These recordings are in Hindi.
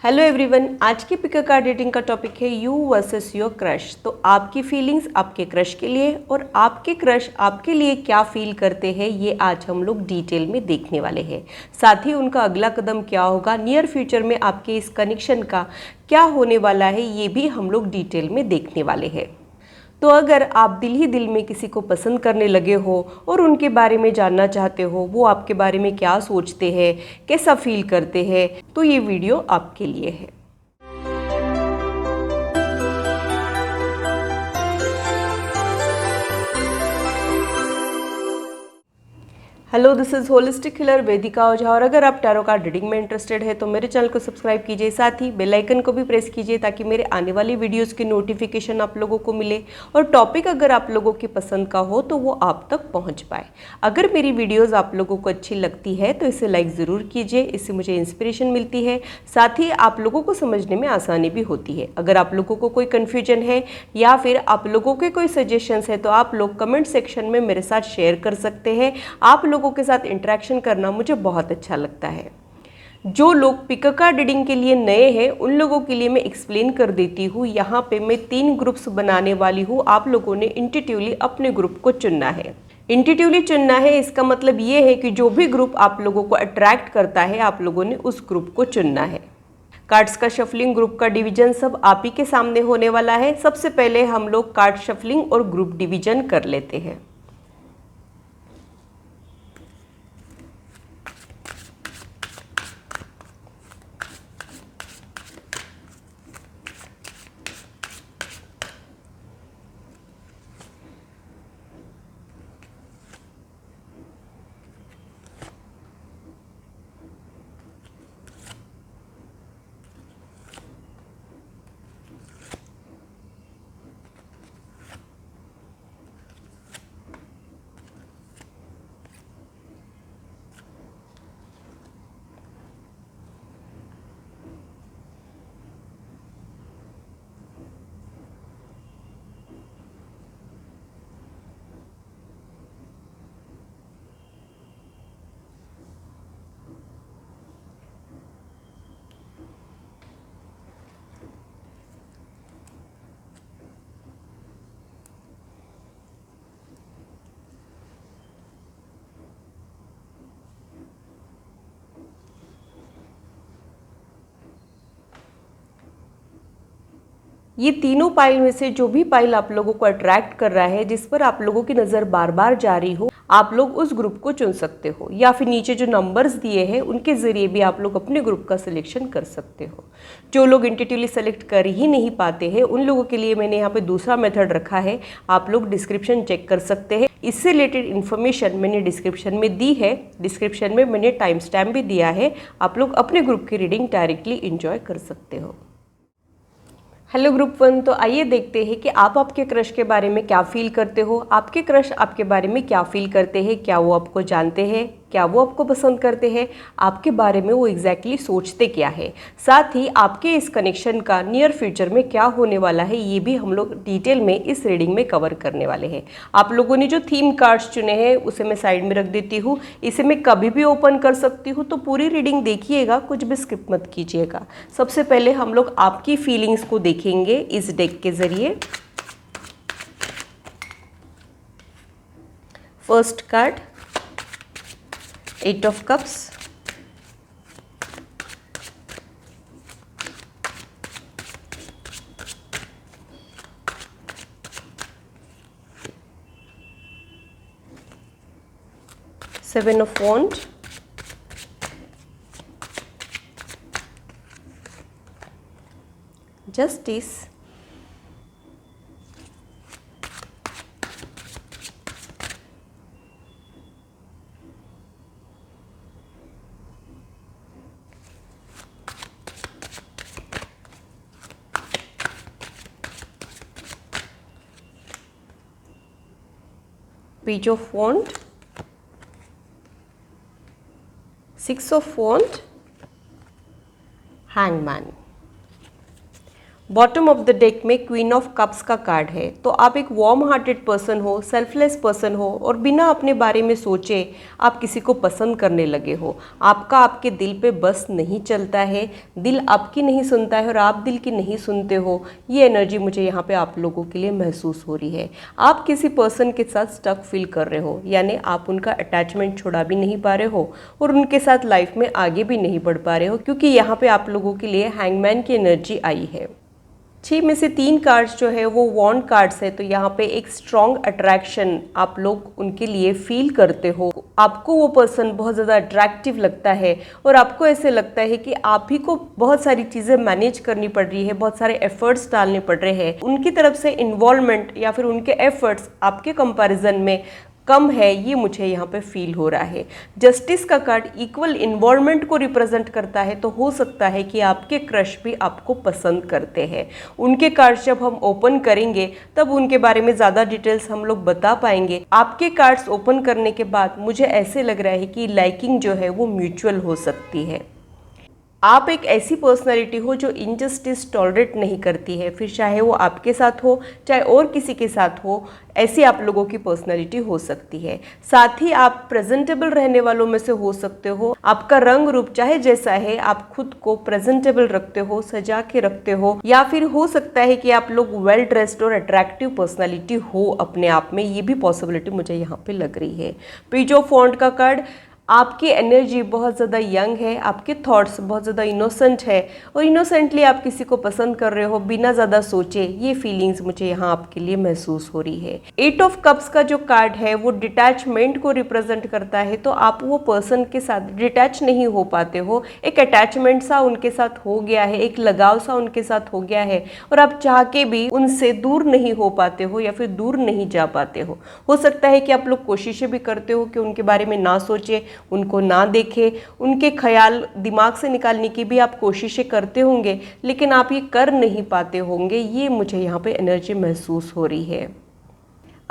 हेलो एवरीवन, आज की पिक अ कार्ड रीडिंग का टॉपिक है यू वर्सेस योर क्रश। तो आपकी फीलिंग्स आपके क्रश के लिए और आपके क्रश आपके लिए क्या फील करते हैं, ये आज हम लोग डिटेल में देखने वाले हैं। साथ ही उनका अगला कदम क्या होगा, नियर फ्यूचर में आपके इस कनेक्शन का क्या होने वाला है, ये भी हम लोग डिटेल में देखने वाले हैं। तो अगर आप दिल ही दिल में किसी को पसंद करने लगे हो और उनके बारे में जानना चाहते हो, वो आपके बारे में क्या सोचते हैं, कैसा फील करते हैं, तो ये वीडियो आपके लिए है। Hello, this is holistic healer Vedika Ojha. और अगर आप टैरो कार्ड रीडिंग में इंटरेस्टेड है तो मेरे चैनल को सब्सक्राइब कीजिए, साथ ही बेल आइकन को भी प्रेस कीजिए ताकि मेरे आने वाली वीडियोस की नोटिफिकेशन आप लोगों को मिले और टॉपिक अगर आप लोगों की पसंद का हो तो वो आप तक पहुंच पाए। अगर मेरी वीडियोज़ आप लोगों को अच्छी लगती है तो इसे लाइक ज़रूर कीजिए, इससे मुझे इंस्पिरेशन मिलती है। साथ ही आप लोगों को समझने में आसानी भी होती है। अगर आप लोगों को कोई कन्फ्यूजन है या फिर आप लोगों के कोई सजेशंस है तो आप लोग कमेंट सेक्शन में मेरे साथ शेयर कर सकते हैं। आप लोगों के साथ इंटरेक्शन करना मुझे बहुत अच्छा लगता है। जो लोग पिक अ कार्ड रीडिंग के लिए नए हैं उन लोगों के लिए मैं एक्सप्लेन कर देती हूँ। यहाँ पे मैं 3 ग्रुप्स बनाने वाली हूँ। आप लोगों ने इंट्यूटिवली अपने ग्रुप को चुनना है। इंट्यूटिवली चुनना है, इसका मतलब ये है कि जो भी ग्रुप आप लोगों को अट्रैक्ट करता है आप लोगों ने उस ग्रुप को चुनना है। कार्ड्स का शफलिंग, ग्रुप का डिवीजन सब आप ही के सामने होने वाला है। सबसे पहले हम लोग कार्ड शफलिंग और ग्रुप डिवीजन कर लेते हैं। ये तीनों पाइल में से जो भी पाइल आप लोगों को अट्रैक्ट कर रहा है, जिस पर आप लोगों की नज़र बार बार जा रही हो, आप लोग उस ग्रुप को चुन सकते हो। या फिर नीचे जो नंबर्स दिए हैं उनके ज़रिए भी आप लोग अपने ग्रुप का सिलेक्शन कर सकते हो। जो लोग इंट्यूटिवली सेलेक्ट कर ही नहीं पाते हैं उन लोगों के लिए मैंने यहाँ पे दूसरा मेथड रखा है। आप लोग डिस्क्रिप्शन चेक कर सकते हैं। इससे रिलेटेड इन्फॉर्मेशन मैंने डिस्क्रिप्शन में दी है। डिस्क्रिप्शन में मैंने टाइम स्टैम्प भी दिया है। आप लोग अपने ग्रुप की रीडिंग डायरेक्टली इंजॉय कर सकते हो। हेलो ग्रुप 1, तो आइए देखते हैं कि आप आपके क्रश के बारे में क्या फील करते हो। आपके क्रश आपके बारे में क्या फील करते हैं, क्या वो आपको जानते हैं, क्या वो आपको पसंद करते हैं, आपके बारे में वो एग्जैक्टली सोचते क्या है। साथ ही आपके इस कनेक्शन का नियर फ्यूचर में क्या होने वाला है, ये भी हम लोग डिटेल में इस रीडिंग में कवर करने वाले हैं। आप लोगों ने जो थीम कार्ड्स चुने हैं उसे मैं साइड में रख देती हूँ। इसे मैं कभी भी ओपन कर सकती हूँ, तो पूरी रीडिंग देखिएगा, कुछ भी स्किप मत कीजिएगा। सबसे पहले हम लोग आपकी फीलिंग्स को देखेंगे इस डेक के जरिए। First card, 8 of Cups, Seven of Wands, Justice, Page of Wands, 6 of Wands, Hangman। Bottom of the deck में क्वीन ऑफ कप्स का कार्ड है। तो आप एक वार्म हार्टेड पर्सन हो, सेल्फलेस पर्सन हो और बिना अपने बारे में सोचे आप किसी को पसंद करने लगे हो। आपका आपके दिल पे बस नहीं चलता है, दिल आपकी नहीं सुनता है और आप दिल की नहीं सुनते हो। ये एनर्जी मुझे यहाँ पे आप लोगों के लिए महसूस हो रही है। आप किसी पर्सन के साथ स्टक फील कर रहे हो, यानी आप उनका अटैचमेंट छुड़ा भी नहीं पा रहे हो और उनके साथ लाइफ में आगे भी नहीं बढ़ पा रहे हो, क्योंकि यहाँ पे आप लोगों के लिए हैंगमैन की एनर्जी आई है। 6 में से 3 कार्ड्स जो है वो वॉन्ड कार्ड्स है। तो यहाँ पे एक स्ट्रॉन्ग अट्रैक्शन आप लोग उनके लिए फील करते हो। आपको वो पर्सन बहुत ज़्यादा अट्रैक्टिव लगता है और आपको ऐसे लगता है कि आप ही को बहुत सारी चीज़ें मैनेज करनी पड़ रही है, बहुत सारे एफर्ट्स डालने पड़ रहे हैं। उनकी तरफ से इन्वॉल्वमेंट या फिर उनके एफर्ट्स आपके कंपैरिजन में कम है, ये मुझे यहाँ पे फील हो रहा है। जस्टिस का कार्ड इक्वल इन्वॉल्वमेंट को रिप्रेजेंट करता है। तो हो सकता है कि आपके क्रश भी आपको पसंद करते हैं। उनके कार्ड्स जब हम ओपन करेंगे तब उनके बारे में ज़्यादा डिटेल्स हम लोग बता पाएंगे। आपके कार्ड्स ओपन करने के बाद मुझे ऐसे लग रहा है कि लाइकिंग जो है वो म्यूचुअल हो सकती है। आप एक ऐसी पर्सनालिटी हो जो इनजस्टिस टॉलरेट नहीं करती है, फिर चाहे वो आपके साथ हो चाहे और किसी के साथ हो, ऐसी आप लोगों की पर्सनालिटी हो सकती है। साथ ही आप प्रेजेंटेबल रहने वालों में से हो सकते हो। आपका रंग रूप चाहे जैसा है, आप खुद को प्रेजेंटेबल रखते हो, सजा के रखते हो, या फिर हो सकता है कि आप लोग वेल ड्रेस्ड और अट्रैक्टिव पर्सनालिटी हो अपने आप में। ये भी पॉसिबिलिटी मुझे यहाँ पे लग रही है। पेज ऑफ वॉन्ड का कार्ड, आपकी एनर्जी बहुत ज़्यादा यंग है, आपके थॉट्स बहुत ज़्यादा इनोसेंट है और इनोसेंटली आप किसी को पसंद कर रहे हो बिना ज़्यादा सोचे। ये फीलिंग्स मुझे यहाँ आपके लिए महसूस हो रही है। 8 ऑफ कप्स का जो कार्ड है वो डिटैचमेंट को रिप्रेजेंट करता है। तो आप वो पर्सन के साथ डिटैच नहीं हो पाते हो, एक अटैचमेंट सा उनके साथ हो गया है, एक लगाव सा उनके साथ हो गया है और आप चाह के भी उनसे दूर नहीं हो पाते हो या फिर दूर नहीं जा पाते हो। हो सकता है कि आप लोग कोशिशें भी करते हो कि उनके बारे में ना सोचे, उनको ना देखे, उनके ख्याल दिमाग से निकालने की भी आप कोशिशें करते होंगे, लेकिन आप ये कर नहीं पाते होंगे। ये मुझे यहाँ पे एनर्जी महसूस हो रही है।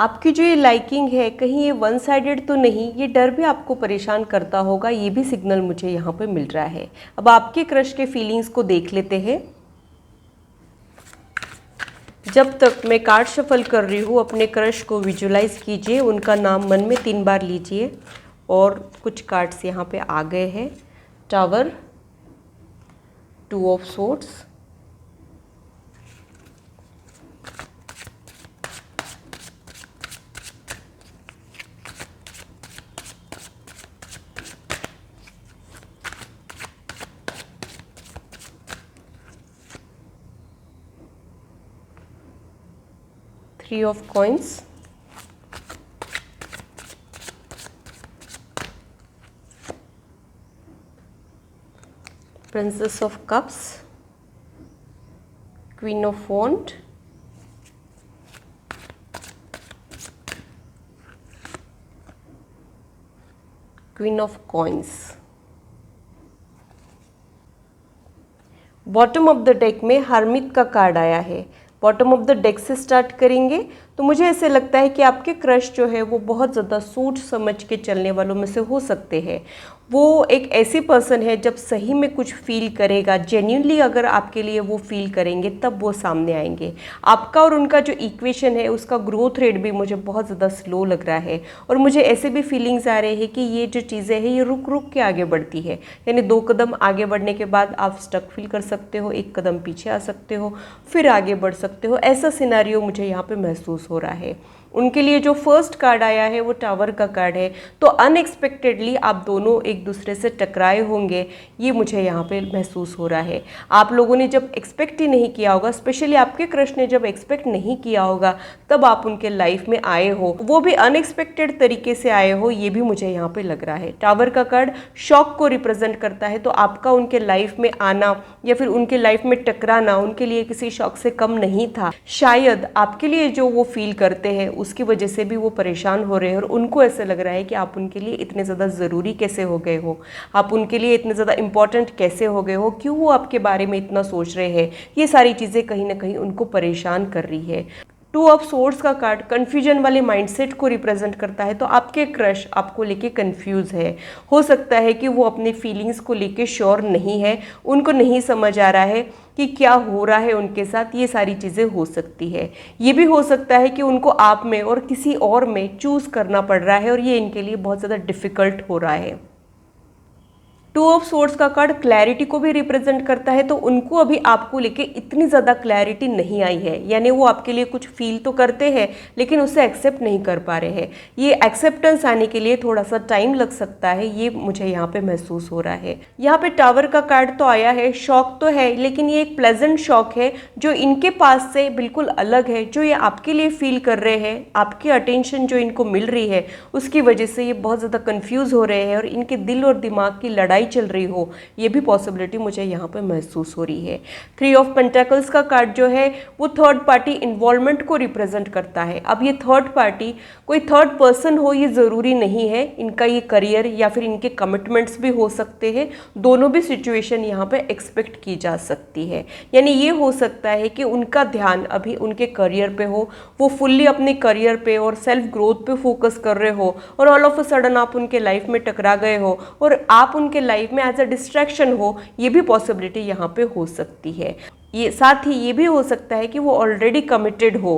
आपकी जो ये लाइकिंग है कहीं ये वन साइडेड तो नहीं, ये डर भी आपको परेशान करता होगा, ये भी सिग्नल मुझे यहाँ पे मिल रहा है। अब आपके क्रश के फीलिंग्स को देख लेते हैं। जब तक मैं कार्ड शफल कर रही हूँ अपने क्रश को विजुलाइज कीजिए, उनका नाम मन में 3 बार लीजिए और कुछ कार्ड्स यहाँ पे आ गए हैं। Tower, 2 of swords, three of coins, Princess of Cups, Queen of Wands, Queen of Coins। Bottom of the deck में हर्मिट का कार्ड आया है। बॉटम ऑफ द डेक से स्टार्ट करेंगे तो मुझे ऐसे लगता है कि आपके क्रश जो है वो बहुत ज़्यादा सोच समझ के चलने वालों में से हो सकते हैं। वो एक ऐसी पर्सन है जब सही में कुछ फील करेगा, जेन्युइनली अगर आपके लिए वो फील करेंगे तब वो सामने आएंगे। आपका और उनका जो इक्वेशन है उसका ग्रोथ रेट भी मुझे बहुत ज़्यादा स्लो लग रहा है और मुझे ऐसे भी फीलिंग्स आ रहे हैं कि ये जो चीज़ें हैं ये रुक रुक के आगे बढ़ती है, यानी 2 कदम आगे बढ़ने के बाद आप स्टक फील कर सकते हो, 1 कदम पीछे आ सकते हो, फिर आगे बढ़ सकते हो। ऐसा सिनेरियो मुझे यहाँ पे महसूस हो रहा है। उनके लिए जो फर्स्ट कार्ड आया है वो टावर का कार्ड है। तो अनएक्सपेक्टेडली आप दोनों एक दूसरे से टकराए होंगे, ये मुझे यहाँ पे महसूस हो रहा है। आप लोगों ने जब एक्सपेक्ट ही नहीं किया होगा, स्पेशली आपके क्रश ने जब एक्सपेक्ट नहीं किया होगा तब आप उनके लाइफ में आए हो, वो भी अनएक्सपेक्टेड तरीके से आए हो, ये भी मुझे यहाँ पे लग रहा है। टावर का कार्ड शॉक को रिप्रेजेंट करता है। तो आपका उनके लाइफ में आना या फिर उनके लाइफ में टकराना उनके लिए किसी शॉक से कम नहीं था। शायद आपके लिए जो वो फील करते हैं उसकी वजह से भी वो परेशान हो रहे हैं और उनको ऐसे लग रहा है कि आप उनके लिए इतने ज़्यादा ज़रूरी कैसे हो गए हो, आप उनके लिए इतने ज़्यादा इंपॉर्टेंट कैसे हो गए हो, क्यों वो आपके बारे में इतना सोच रहे हैं। ये सारी चीज़ें कहीं ना कहीं उनको परेशान कर रही है। 2 ऑफ सोर्ड्स का कार्ड कन्फ्यूजन वाले माइंडसेट को रिप्रेजेंट करता है। तो आपके क्रश आपको लेके कंफ्यूज है। हो सकता है कि वो अपनी फीलिंग्स को लेके श्योर नहीं है, उनको नहीं समझ आ रहा है कि क्या हो रहा है उनके साथ, ये सारी चीज़ें हो सकती है। ये भी हो सकता है कि उनको आप में और किसी और में चूज़ करना पड़ रहा है और ये इनके लिए बहुत ज़्यादा डिफ़िकल्ट हो रहा है। टू ऑफ सोर्ड्स का कार्ड क्लैरिटी को भी रिप्रेजेंट करता है, तो उनको अभी आपको लेके इतनी ज़्यादा क्लैरिटी नहीं आई है, यानी वो आपके लिए कुछ फील तो करते हैं लेकिन उसे एक्सेप्ट नहीं कर पा रहे हैं। ये एक्सेप्टेंस आने के लिए थोड़ा सा टाइम लग सकता है, ये मुझे यहाँ पे महसूस हो रहा है। यहाँ पे टावर का कार्ड तो आया है, शॉक तो है लेकिन ये एक प्लेजेंट शॉक है जो इनके पास से बिल्कुल अलग है, जो ये आपके लिए फील कर रहे हैं। आपकी अटेंशन जो इनको मिल रही है उसकी वजह से ये बहुत ज़्यादा कन्फ्यूज़ हो रहे हैं और इनके दिल और दिमाग की लड़ाई चल रही हो, ये भी पॉसिबिलिटी मुझे यहाँ पे महसूस हो रही है। 3 ऑफ पेंटाकल्स का कार्ड जो है वो थर्ड पार्टी इन्वॉल्वमेंट को रिप्रेजेंट करता है। अब ये थर्ड पार्टी कोई थर्ड पर्सन हो ये ज़रूरी नहीं है, इनका ये करियर या फिर इनके कमिटमेंट्स भी हो सकते हैं। दोनों भी सिचुएशन यहाँ पे एक्सपेक्ट की जा सकती है, यानी ये हो सकता है कि उनका ध्यान अभी उनके करियर पे हो, वो फुल्ली अपने करियर पे और सेल्फ ग्रोथ पे फोकस कर रहे हो और ऑल ऑफ अ सडन आप उनके लाइफ में टकरा गए हो और आप उनके लाइफ में एज अ डिस्ट्रैक्शन हो, ये भी पॉसिबिलिटी यहाँ पे हो सकती है। ये साथ ही ये भी हो सकता है कि वो ऑलरेडी कमिटेड हो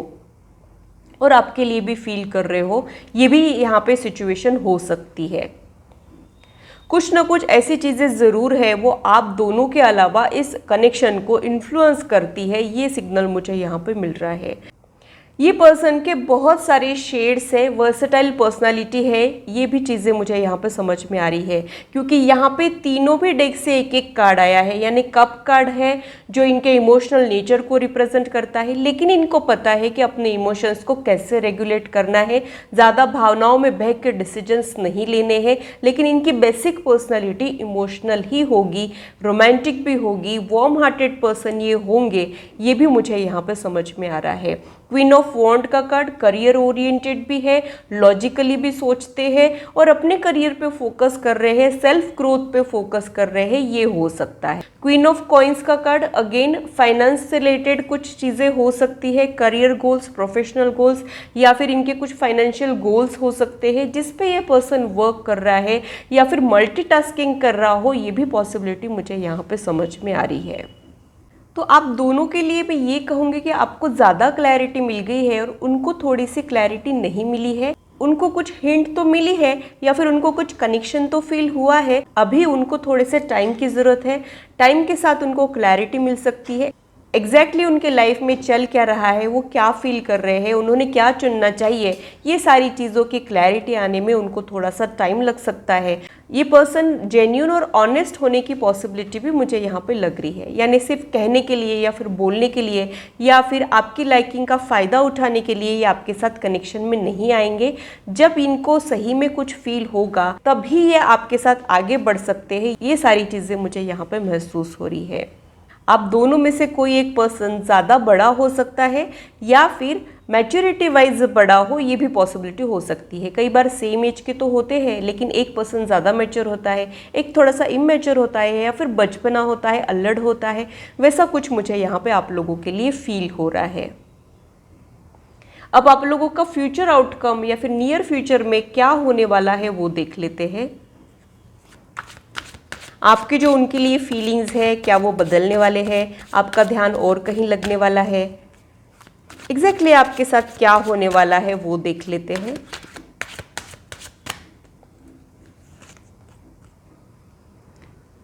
और आपके लिए भी फील कर रहे हो, ये भी यहाँ पे सिचुएशन हो सकती है। कुछ ना कुछ ऐसी चीज़ें ज़रूर है वो आप दोनों के अलावा इस कनेक्शन को इन्फ्लुएंस करती है, ये सिग्नल मुझे यहाँ पे मिल रहा है। ये पर्सन के बहुत सारे शेड्स है, वर्सेटाइल पर्सनालिटी है, ये भी चीज़ें मुझे यहाँ पे समझ में आ रही है क्योंकि यहाँ पे तीनों भी डेक से एक एक कार्ड आया है, यानी कप कार्ड है जो इनके इमोशनल नेचर को रिप्रेजेंट करता है, लेकिन इनको पता है कि अपने इमोशंस को कैसे रेगुलेट करना है, ज़्यादा भावनाओं में बह के डिसीजंस नहीं लेने हैं, लेकिन इनकी बेसिक पर्सनैलिटी इमोशनल ही होगी, रोमांटिक भी होगी, वार्म हार्टेड पर्सन ये होंगे, ये भी मुझे यहाँ पे समझ में आ रहा है। क्वीन ऑफ वॉन्ड का कार्ड करियर ओरिएंटेड भी है, लॉजिकली भी सोचते हैं और अपने करियर पे फोकस कर रहे हैं, सेल्फ ग्रोथ पे फोकस कर रहे हैं, ये हो सकता है। क्वीन ऑफ कॉइंस का कार्ड अगेन फाइनेंस से रिलेटेड कुछ चीज़ें हो सकती है, करियर गोल्स, प्रोफेशनल गोल्स या फिर इनके कुछ फाइनेंशियल गोल्स हो सकते हैं जिस पे ये पर्सन वर्क कर रहा है या फिर मल्टीटास्किंग कर रहा हो, ये भी पॉसिबिलिटी मुझे यहाँ पे समझ में आ रही है। तो आप दोनों के लिए मैं ये कहूँगी कि आपको ज़्यादा क्लैरिटी मिल गई है और उनको थोड़ी सी क्लैरिटी नहीं मिली है। उनको कुछ हिंट तो मिली है या फिर उनको कुछ कनेक्शन तो फील हुआ है, अभी उनको थोड़े से टाइम की ज़रूरत है। टाइम के साथ उनको क्लैरिटी मिल सकती है, एग्जैक्टली उनके लाइफ में चल क्या रहा है, वो क्या फील कर रहे हैं, उन्होंने क्या चुनना चाहिए, ये सारी चीज़ों की क्लैरिटी आने में उनको थोड़ा सा टाइम लग सकता है। ये पर्सन जेन्यून और ऑनेस्ट होने की पॉसिबिलिटी भी मुझे यहाँ पे लग रही है, यानी सिर्फ कहने के लिए या फिर बोलने के लिए या फिर आपकी लाइकिंग का फ़ायदा उठाने के लिए ये आपके साथ कनेक्शन में नहीं आएंगे। जब इनको सही में कुछ फील होगा तभी ये आपके साथ आगे बढ़ सकते हैं। ये सारी चीज़ें मुझे यहाँ पे महसूस हो रही है। आप दोनों में से कोई एक पर्सन ज़्यादा बड़ा हो सकता है या फिर मैच्योरिटी वाइज बड़ा हो, ये भी पॉसिबिलिटी हो सकती है। कई बार सेम एज के तो होते हैं लेकिन एक पर्सन ज़्यादा मैच्योर होता है, एक थोड़ा सा इमैच्योर होता है या फिर बचपना होता है, अल्लड़ होता है, वैसा कुछ मुझे यहाँ पे आप लोगों के लिए फील हो रहा है। अब आप लोगों का फ्यूचर आउटकम या फिर नियर फ्यूचर में क्या होने वाला है वो देख लेते हैं। आपके जो उनके लिए फीलिंग्स है क्या वो बदलने वाले हैं, आपका ध्यान और कहीं लगने वाला है, एग्जैक्टली आपके साथ क्या होने वाला है वो देख लेते हैं।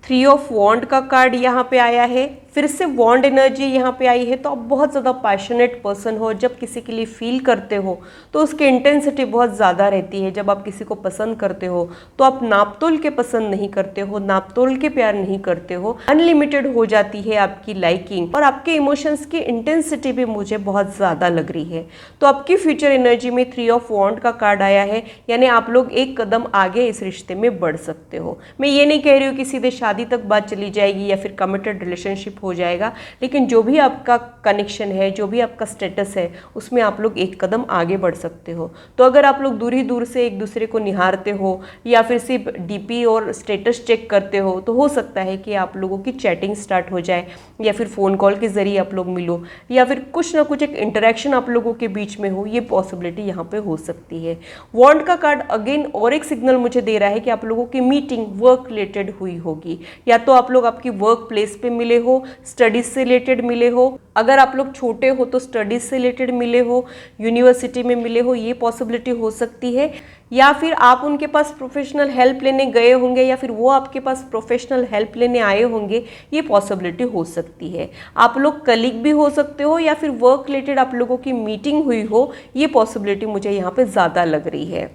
थ्री ऑफ वॉन्ड का कार्ड यहाँ पे आया है, फिर से वॉन्ड एनर्जी यहाँ पे आई है। तो आप बहुत ज़्यादा पैशनेट पर्सन हो, जब किसी के लिए फील करते हो तो उसकी इंटेंसिटी बहुत ज़्यादा रहती है। जब आप किसी को पसंद करते हो तो आप नापतोल के पसंद नहीं करते हो, नापतोल के प्यार नहीं करते हो, अनलिमिटेड हो जाती है आपकी लाइकिंग और आपके इमोशंस की इंटेंसिटी भी मुझे बहुत ज़्यादा लग रही है। तो आपकी फ्यूचर एनर्जी में थ्री ऑफ वॉन्ड का कार्ड आया है, यानी आप लोग एक कदम आगे इस रिश्ते में बढ़ सकते हो। मैं ये नहीं कह रही हूँ कि सीधे शादी तक बात चली जाएगी या फिर कमिटेड रिलेशनशिप हो जाएगा, लेकिन जो भी आपका कनेक्शन है, जो भी आपका स्टेटस है, उसमें आप लोग एक कदम आगे बढ़ सकते हो। तो अगर आप लोग दूर ही दूर से एक दूसरे को निहारते हो या फिर सिर्फ डीपी और स्टेटस चेक करते हो तो हो सकता है कि आप लोगों की चैटिंग स्टार्ट हो जाए या फिर फ़ोन कॉल के ज़रिए आप लोग मिलो या फिर कुछ ना कुछ एक इंटरेक्शन आप लोगों के बीच में हो, ये पॉसिबिलिटी यहाँ पे हो सकती है। वॉन्ड का कार्ड अगेन और एक सिग्नल मुझे दे रहा है कि आप लोगों की मीटिंग वर्क रिलेटेड हुई होगी, या तो आप लोग आपकी वर्क प्लेस पे मिले हो स्टडीज से रिलेटेड मिले हो, अगर आप लोग छोटे हो तो स्टडीज से रिलेटेड मिले हो, यूनिवर्सिटी में मिले हो, ये पॉसिबिलिटी हो सकती है। या फिर आप उनके पास प्रोफेशनल हेल्प लेने गए होंगे या फिर वो आपके पास प्रोफेशनल हेल्प लेने आए होंगे, ये पॉसिबिलिटी हो सकती है। आप लोग कलीग भी हो सकते हो या फिर वर्क रिलेटेड आप लोगों की मीटिंग हुई हो, ये पॉसिबिलिटी मुझे यहाँ पे ज़्यादा लग रही है।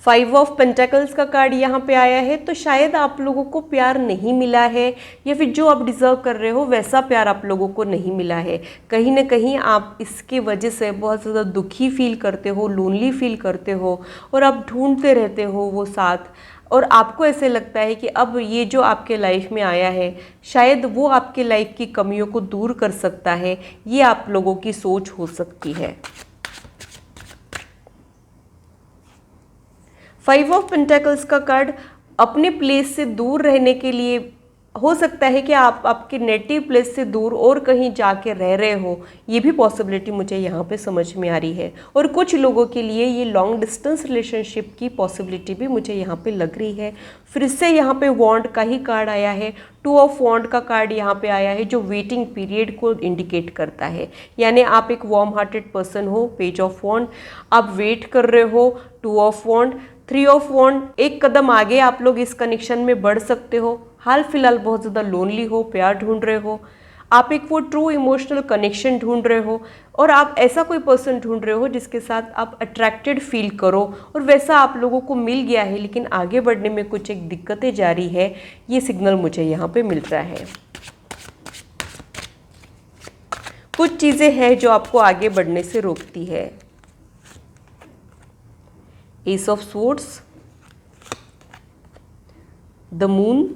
5 ऑफ पेंटेकल्स का कार्ड यहाँ पे आया है, तो शायद आप लोगों को प्यार नहीं मिला है या फिर जो आप डिज़र्व कर रहे हो वैसा प्यार आप लोगों को नहीं मिला है। कहीं ना कहीं आप इसके वजह से बहुत ज़्यादा दुखी फील करते हो, लोनली फील करते हो और आप ढूंढते रहते हो वो साथ, और आपको ऐसे लगता है कि अब ये जो आपके लाइफ में आया है शायद वो आपके लाइफ की कमियों को दूर कर सकता है। ये आप लोगों की सोच हो सकती है। 5 ऑफ पेंटेकल्स का कार्ड अपने प्लेस से दूर रहने के लिए हो सकता है कि आप आपके नेटिव प्लेस से दूर और कहीं जाके रह रहे हो, ये भी पॉसिबिलिटी मुझे यहाँ पे समझ में आ रही है। और कुछ लोगों के लिए ये लॉन्ग डिस्टेंस रिलेशनशिप की पॉसिबिलिटी भी मुझे यहाँ पे लग रही है। फिर से यहाँ पे वॉन्ड का ही कार्ड आया है, 2 ऑफ वॉन्ड का कार्ड यहाँ पे आया है जो वेटिंग पीरियड को इंडिकेट करता है। यानी आप एक वार्म हार्टेड पर्सन हो, पेज ऑफ वॉन्ड, आप वेट कर रहे हो, 2 ऑफ वॉन्ड, 3 ऑफ वॉन्ड, एक कदम आगे आप लोग इस कनेक्शन में बढ़ सकते हो। हाल फिलहाल बहुत ज़्यादा लोनली हो, प्यार ढूंढ रहे हो, आप एक वो ट्रू इमोशनल कनेक्शन ढूंढ रहे हो और आप ऐसा कोई पर्सन ढूंढ रहे हो जिसके साथ आप अट्रैक्टेड फील करो, और वैसा आप लोगों को मिल गया है लेकिन आगे बढ़ने में कुछ एक दिक्कतें जारी है। ये सिग्नल मुझे यहाँ पे मिल रहा है। कुछ चीज़ें हैं जो आपको आगे बढ़ने से रोकती है। S of swords, the moon,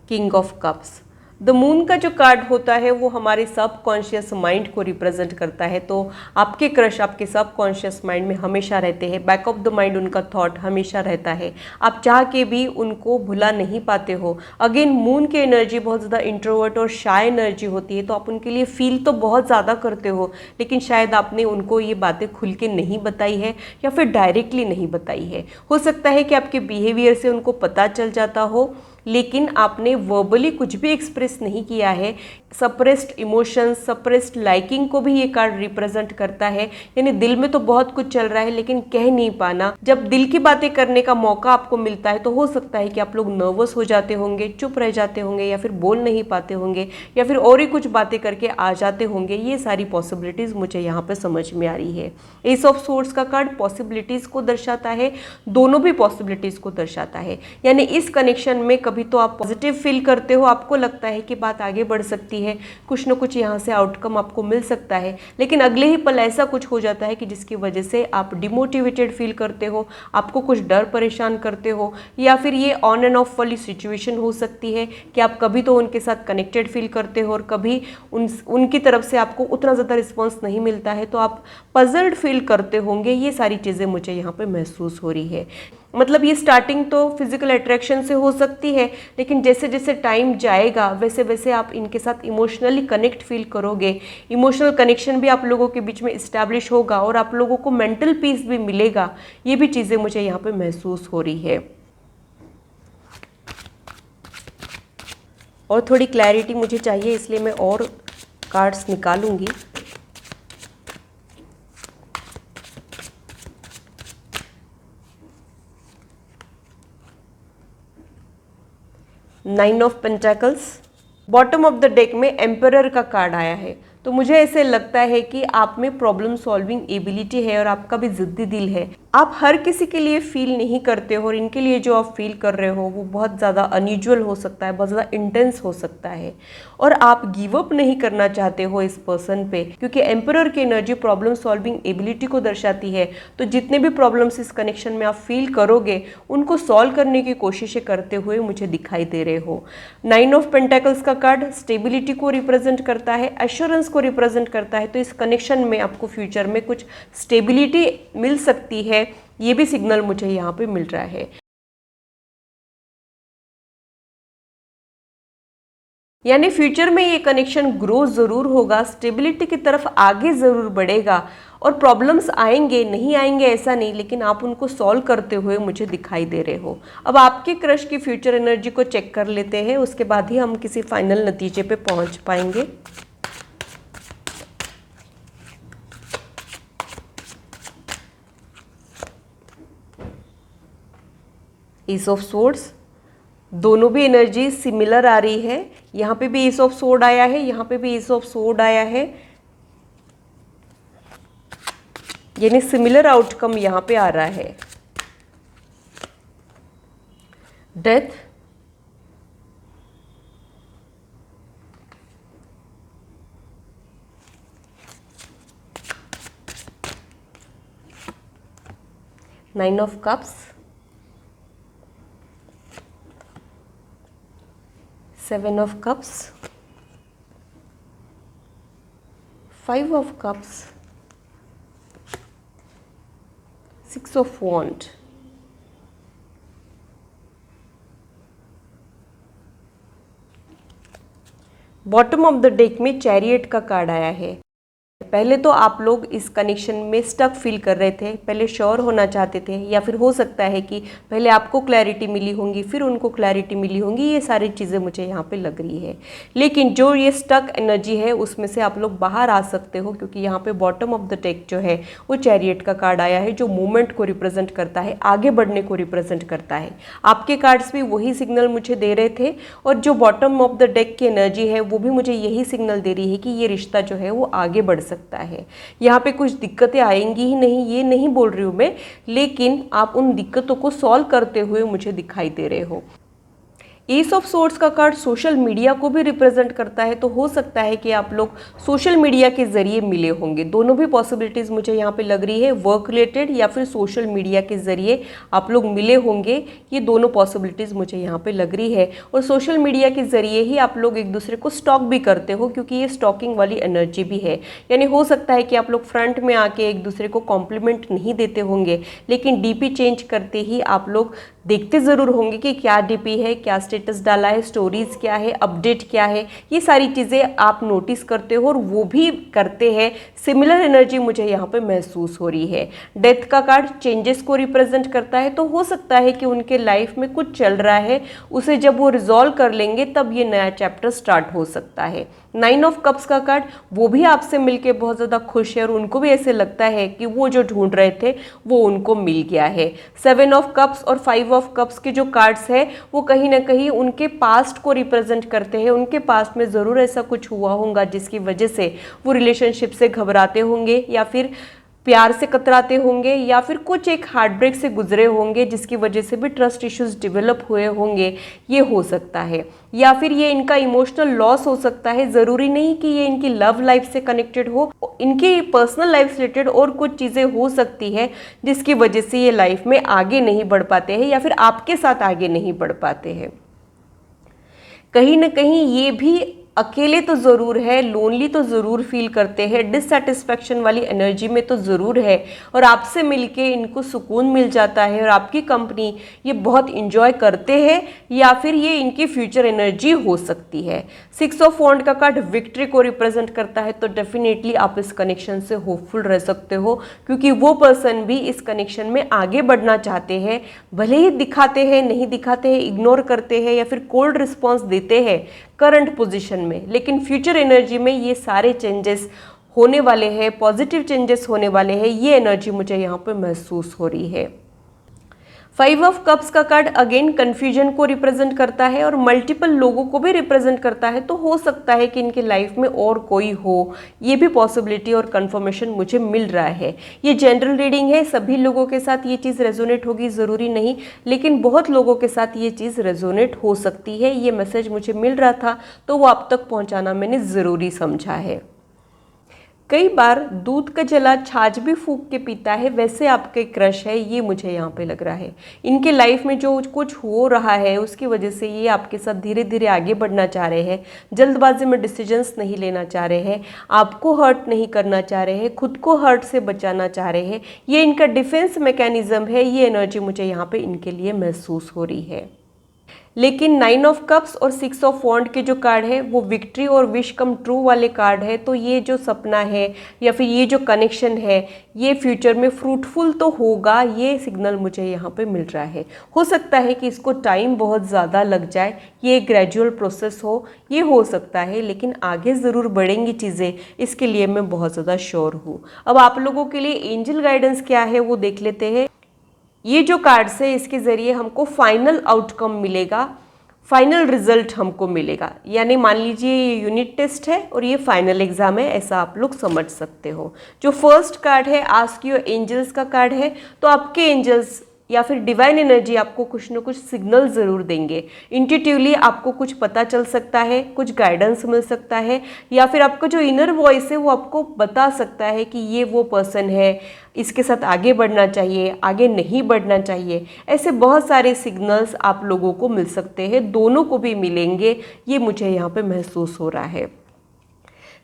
king of cups. The moon का जो कार्ड होता है वो हमारे सब कॉन्शियस माइंड को रिप्रेजेंट करता है। तो आपके क्रश आपके सब कॉन्शियस माइंड में हमेशा रहते हैं, बैक ऑफ द माइंड उनका थॉट हमेशा रहता है, आप चाह के भी उनको भुला नहीं पाते हो। अगेन मून की एनर्जी बहुत ज़्यादा इंट्रोवर्ट और शाय एनर्जी होती है, तो आप उनके लिए फील तो बहुत ज़्यादा करते हो लेकिन शायद आपने उनको ये बातें खुल के नहीं बताई है या फिर डायरेक्टली नहीं बताई है। हो सकता है कि आपके बिहेवियर से उनको पता चल जाता हो लेकिन आपने वर्बली कुछ भी एक्सप्रेस नहीं किया है। सप्रेस्ड इमोशंस, सप्रेस्ड लाइकिंग को भी ये कार्ड रिप्रेजेंट करता है। यानी दिल में तो बहुत कुछ चल रहा है लेकिन कह नहीं पाना। जब दिल की बातें करने का मौका आपको मिलता है तो हो सकता है कि आप लोग नर्वस हो जाते होंगे, चुप रह जाते होंगे या फिर बोल नहीं पाते होंगे या फिर और ही कुछ बातें करके आ जाते होंगे। ये सारी पॉसिबिलिटीज़ मुझे यहाँ पर समझ में आ रही है। एस ऑफ सोर्ड्स का कार्ड पॉसिबिलिटीज़ को दर्शाता है, दोनों भी पॉसिबिलिटीज़ को दर्शाता है। यानी इस कनेक्शन में कभी तो आप पॉजिटिव फील करते हो, आपको लगता है कि बात आगे बढ़ सकती है, कुछ ना कुछ यहाँ से आउटकम आपको मिल सकता है, लेकिन अगले ही पल ऐसा कुछ हो जाता है कि जिसकी वजह से आप डिमोटिवेटेड फील करते हो, आपको कुछ डर परेशान करते हो, या फिर ये ऑन एंड ऑफ वाली सिचुएशन हो सकती है कि आप कभी तो उनके साथ कनेक्टेड फील करते हो और कभी उनकी तरफ से आपको उतना ज़्यादा रिस्पॉन्स नहीं मिलता है, तो आप पजल्ड फील करते होंगे। ये सारी चीज़ें मुझे यहाँ पे महसूस हो रही है। मतलब ये स्टार्टिंग तो फिजिकल अट्रैक्शन से हो सकती है लेकिन जैसे जैसे टाइम जाएगा वैसे वैसे आप इनके साथ इमोशनली कनेक्ट फील करोगे, इमोशनल कनेक्शन भी आप लोगों के बीच में इस्टेब्लिश होगा और आप लोगों को मेंटल पीस भी मिलेगा। ये भी चीज़ें मुझे यहाँ पे महसूस हो रही है। और थोड़ी क्लैरिटी मुझे चाहिए इसलिए मैं और कार्ड्स निकालूंगी। Nine of pentacles, bottom of the deck में एम्परर का कार्ड आया है। तो मुझे ऐसे लगता है कि आप में प्रॉब्लम सॉल्विंग एबिलिटी है और आपका भी जिद्दी दिल है। आप हर किसी के लिए फील नहीं करते हो और इनके लिए जो आप फील कर रहे हो वो बहुत ज़्यादा अनयूजुअल हो सकता है, बहुत ज़्यादा इंटेंस हो सकता है, और आप गिव अप नहीं करना चाहते हो इस पर्सन पे, क्योंकि एम्परर की एनर्जी प्रॉब्लम सॉल्विंग एबिलिटी को दर्शाती है। तो जितने भी प्रॉब्लम्स इस कनेक्शन में आप फील करोगे उनको सॉल्व करने की कोशिशें करते हुए मुझे दिखाई दे रहे हो। 9 ऑफ पेंटेकल्स का कार्ड स्टेबिलिटी को रिप्रेजेंट करता है, एश्योरेंस को रिप्रेजेंट करता है। तो इस कनेक्शन में आपको फ्यूचर में कुछ स्टेबिलिटी मिल सकती है, ये भी सिग्नल मुझे यहाँ पे मिल रहा है। यानी फ्यूचर में ये कनेक्शन ग्रो ज़रूर होगा, स्टेबिलिटी की तरफ आगे ज़रूर बढ़ेगा और प्रॉब्लम्स आएंगे, नहीं आएंगे ऐसा नहीं, लेकिन आप उनको सॉल्व करते हुए मुझे दिखाई दे रहे हो। अब आपके क्रश की फ्यूचर एनर्जी को चेक कर लेते हैं, उसके बाद ही हम किसी फाइनल नतीजे पे पहुंच पाएंगे। एस ऑफ सोर्ड्स, दोनों भी एनर्जी सिमिलर आ रही है। यहाँ पे भी एस ऑफ सोर्ड आया है, यहाँ पे भी एस ऑफ सोर्ड आया है, यानी सिमिलर आउटकम यहाँ पे आ रहा है। Death, nine of cups, seven of cups, five of cups, six of wand. Bottom of the deck में चैरियट का कार्ड आया है। पहले तो आप लोग इस कनेक्शन में स्टक फील कर रहे थे, पहले श्योर होना चाहते थे, या फिर हो सकता है कि पहले आपको क्लैरिटी मिली होंगी, फिर उनको क्लैरिटी मिली होंगी, ये सारी चीज़ें मुझे यहाँ पे लग रही है। लेकिन जो ये स्टक एनर्जी है उसमें से आप लोग बाहर आ सकते हो, क्योंकि यहाँ पे बॉटम ऑफ द डेक जो है वो चैरियट का कार्ड आया है, जो मूवमेंट को रिप्रेजेंट करता है, आगे बढ़ने को रिप्रेजेंट करता है। आपके कार्ड्स भी वही सिग्नल मुझे दे रहे थे, और जो बॉटम ऑफ द डेक की एनर्जी है वो भी मुझे यही सिग्नल दे रही है कि ये रिश्ता जो है वो आगे बढ़ सकता है। यहाँ पे कुछ दिक्कतें आएंगी ही नहीं, ये नहीं बोल रही हूँ मैं, लेकिन आप उन दिक्कतों को सॉल्व करते हुए मुझे दिखाई दे रहे हो। एस ऑफ सोर्ड्स का कार्ड सोशल मीडिया को भी रिप्रेजेंट करता है, तो हो सकता है कि आप लोग सोशल मीडिया के जरिए मिले होंगे। दोनों भी पॉसिबिलिटीज़ मुझे यहाँ पे लग रही है, वर्क रिलेटेड या फिर सोशल मीडिया के जरिए आप लोग मिले होंगे, ये दोनों पॉसिबिलिटीज़ मुझे यहाँ पे लग रही है। और सोशल मीडिया के जरिए ही आप लोग एक दूसरे को स्टॉक भी करते हो, क्योंकि ये स्टॉकिंग वाली एनर्जी भी है। यानी हो सकता है कि आप लोग फ्रंट में आके एक दूसरे को कॉम्प्लीमेंट नहीं देते होंगे, लेकिन डीपी चेंज करते ही आप लोग देखते ज़रूर होंगे कि क्या डीपी है, क्या स्टेटस डाला है, स्टोरीज क्या है, अपडेट क्या है, ये सारी चीज़ें आप नोटिस करते हो और वो भी करते हैं। सिमिलर एनर्जी मुझे यहाँ पे महसूस हो रही है। डेथ का कार्ड चेंजेस को रिप्रेजेंट करता है, तो हो सकता है कि उनके लाइफ में कुछ चल रहा है, उसे जब वो रिजॉल्व कर लेंगे तब ये नया चैप्टर स्टार्ट हो सकता है। नाइन ऑफ कप्स का कार्ड, वो भी आपसे मिलके बहुत ज़्यादा खुश है और उनको भी ऐसे लगता है कि वो जो ढूंढ रहे थे वो उनको मिल गया है। सेवन ऑफ कप्स और फाइव ऑफ कप्स के जो कार्ड्स है वो कहीं ना कहीं उनके पास्ट को रिप्रेजेंट करते हैं। उनके पास्ट में ज़रूर ऐसा कुछ हुआ होगा जिसकी वजह से वो रिलेशनशिप से घबराते होंगे, या फिर प्यार से कतराते होंगे, या फिर कुछ एक हार्ट ब्रेक से गुजरे होंगे जिसकी वजह से भी ट्रस्ट इश्यूज डेवलप हुए होंगे, ये हो सकता है। या फिर ये इनका इमोशनल लॉस हो सकता है। ज़रूरी नहीं कि ये इनकी लव लाइफ से कनेक्टेड हो, इनकी पर्सनल लाइफ से रिलेटेड और कुछ चीज़ें हो सकती है जिसकी वजह से ये लाइफ में आगे नहीं बढ़ पाते हैं, या फिर आपके साथ आगे नहीं बढ़ पाते हैं। कहीं ना कहीं ये भी अकेले तो ज़रूर है, लोनली तो ज़रूर फील करते हैं, डिससेटिस्फैक्शन वाली एनर्जी में तो ज़रूर है, और आपसे मिलके इनको सुकून मिल जाता है और आपकी कंपनी ये बहुत इंजॉय करते हैं, या फिर ये इनकी फ्यूचर एनर्जी हो सकती है। सिक्स ऑफ वॉन्ड का कार्ड विक्ट्री को रिप्रेजेंट करता है, तो डेफिनेटली आप इस कनेक्शन से होपफुल रह सकते हो, क्योंकि वो पर्सन भी इस कनेक्शन में आगे बढ़ना चाहते हैं। भले ही दिखाते हैं, नहीं दिखाते हैं, इग्नोर करते हैं या फिर कोल्ड रिस्पॉन्स देते हैं करंट पोजीशन में, लेकिन फ्यूचर एनर्जी में ये सारे चेंजेस होने वाले हैं, पॉजिटिव चेंजेस होने वाले हैं, ये एनर्जी मुझे यहाँ पे महसूस हो रही है। फाइव ऑफ कप्स का कार्ड अगेन कंफ्यूजन को रिप्रेजेंट करता है और मल्टीपल लोगों को भी रिप्रेजेंट करता है, तो हो सकता है कि इनके लाइफ में और कोई हो, ये भी पॉसिबिलिटी और कंफर्मेशन मुझे मिल रहा है। ये जनरल रीडिंग है, सभी लोगों के साथ ये चीज़ रेजोनेट होगी ज़रूरी नहीं, लेकिन बहुत लोगों के साथ ये चीज़ रेजोनेट हो सकती है। ये मैसेज मुझे मिल रहा था तो वो आप तक पहुँचाना मैंने ज़रूरी समझा है। कई बार दूध का जला छाछ भी फूंक के पीता है, वैसे आपके क्रश है, ये मुझे यहाँ पे लग रहा है। इनके लाइफ में जो कुछ हो रहा है उसकी वजह से ये आपके साथ धीरे धीरे आगे बढ़ना चाह रहे हैं, जल्दबाजी में डिसीजंस नहीं लेना चाह रहे हैं, आपको हर्ट नहीं करना चाह रहे हैं, खुद को हर्ट से बचाना चाह रहे हैं। ये इनका डिफेंस मैकेनिज्म है, ये एनर्जी मुझे यहाँ पे इनके लिए महसूस हो रही है। लेकिन 9 ऑफ कप्स और 6 ऑफ वॉन्ड के जो कार्ड है वो विक्ट्री और विश कम ट्रू वाले कार्ड है। तो ये जो सपना है या फिर ये जो कनेक्शन है ये फ्यूचर में फ्रूटफुल तो होगा, ये सिग्नल मुझे यहाँ पे मिल रहा है। हो सकता है कि इसको टाइम बहुत ज़्यादा लग जाए, ये एक ग्रेजुअल प्रोसेस हो, ये हो सकता है, लेकिन आगे ज़रूर बढ़ेंगी चीज़ें, इसके लिए मैं बहुत ज़्यादा श्योर हूँ। अब आप लोगों के लिए एंजल गाइडेंस क्या है वो देख लेते हैं। ये जो कार्ड्स है इसके ज़रिए हमको फाइनल आउटकम मिलेगा, फाइनल रिजल्ट हमको मिलेगा। यानी मान लीजिए ये यूनिट टेस्ट है और ये फाइनल एग्जाम है, ऐसा आप लोग समझ सकते हो। जो फर्स्ट कार्ड है आस्क योर एंजल्स का कार्ड है, तो आपके एंजल्स या फिर डिवाइन एनर्जी आपको कुछ न कुछ सिग्नल ज़रूर देंगे। इंट्यूटिवली आपको कुछ पता चल सकता है, कुछ गाइडेंस मिल सकता है, या फिर आपका जो इनर वॉइस है वो आपको बता सकता है कि ये वो पर्सन है, इसके साथ आगे बढ़ना चाहिए, आगे नहीं बढ़ना चाहिए। ऐसे बहुत सारे सिग्नल्स आप लोगों को मिल सकते हैं, दोनों को भी मिलेंगे, ये मुझे यहाँ पे महसूस हो रहा है।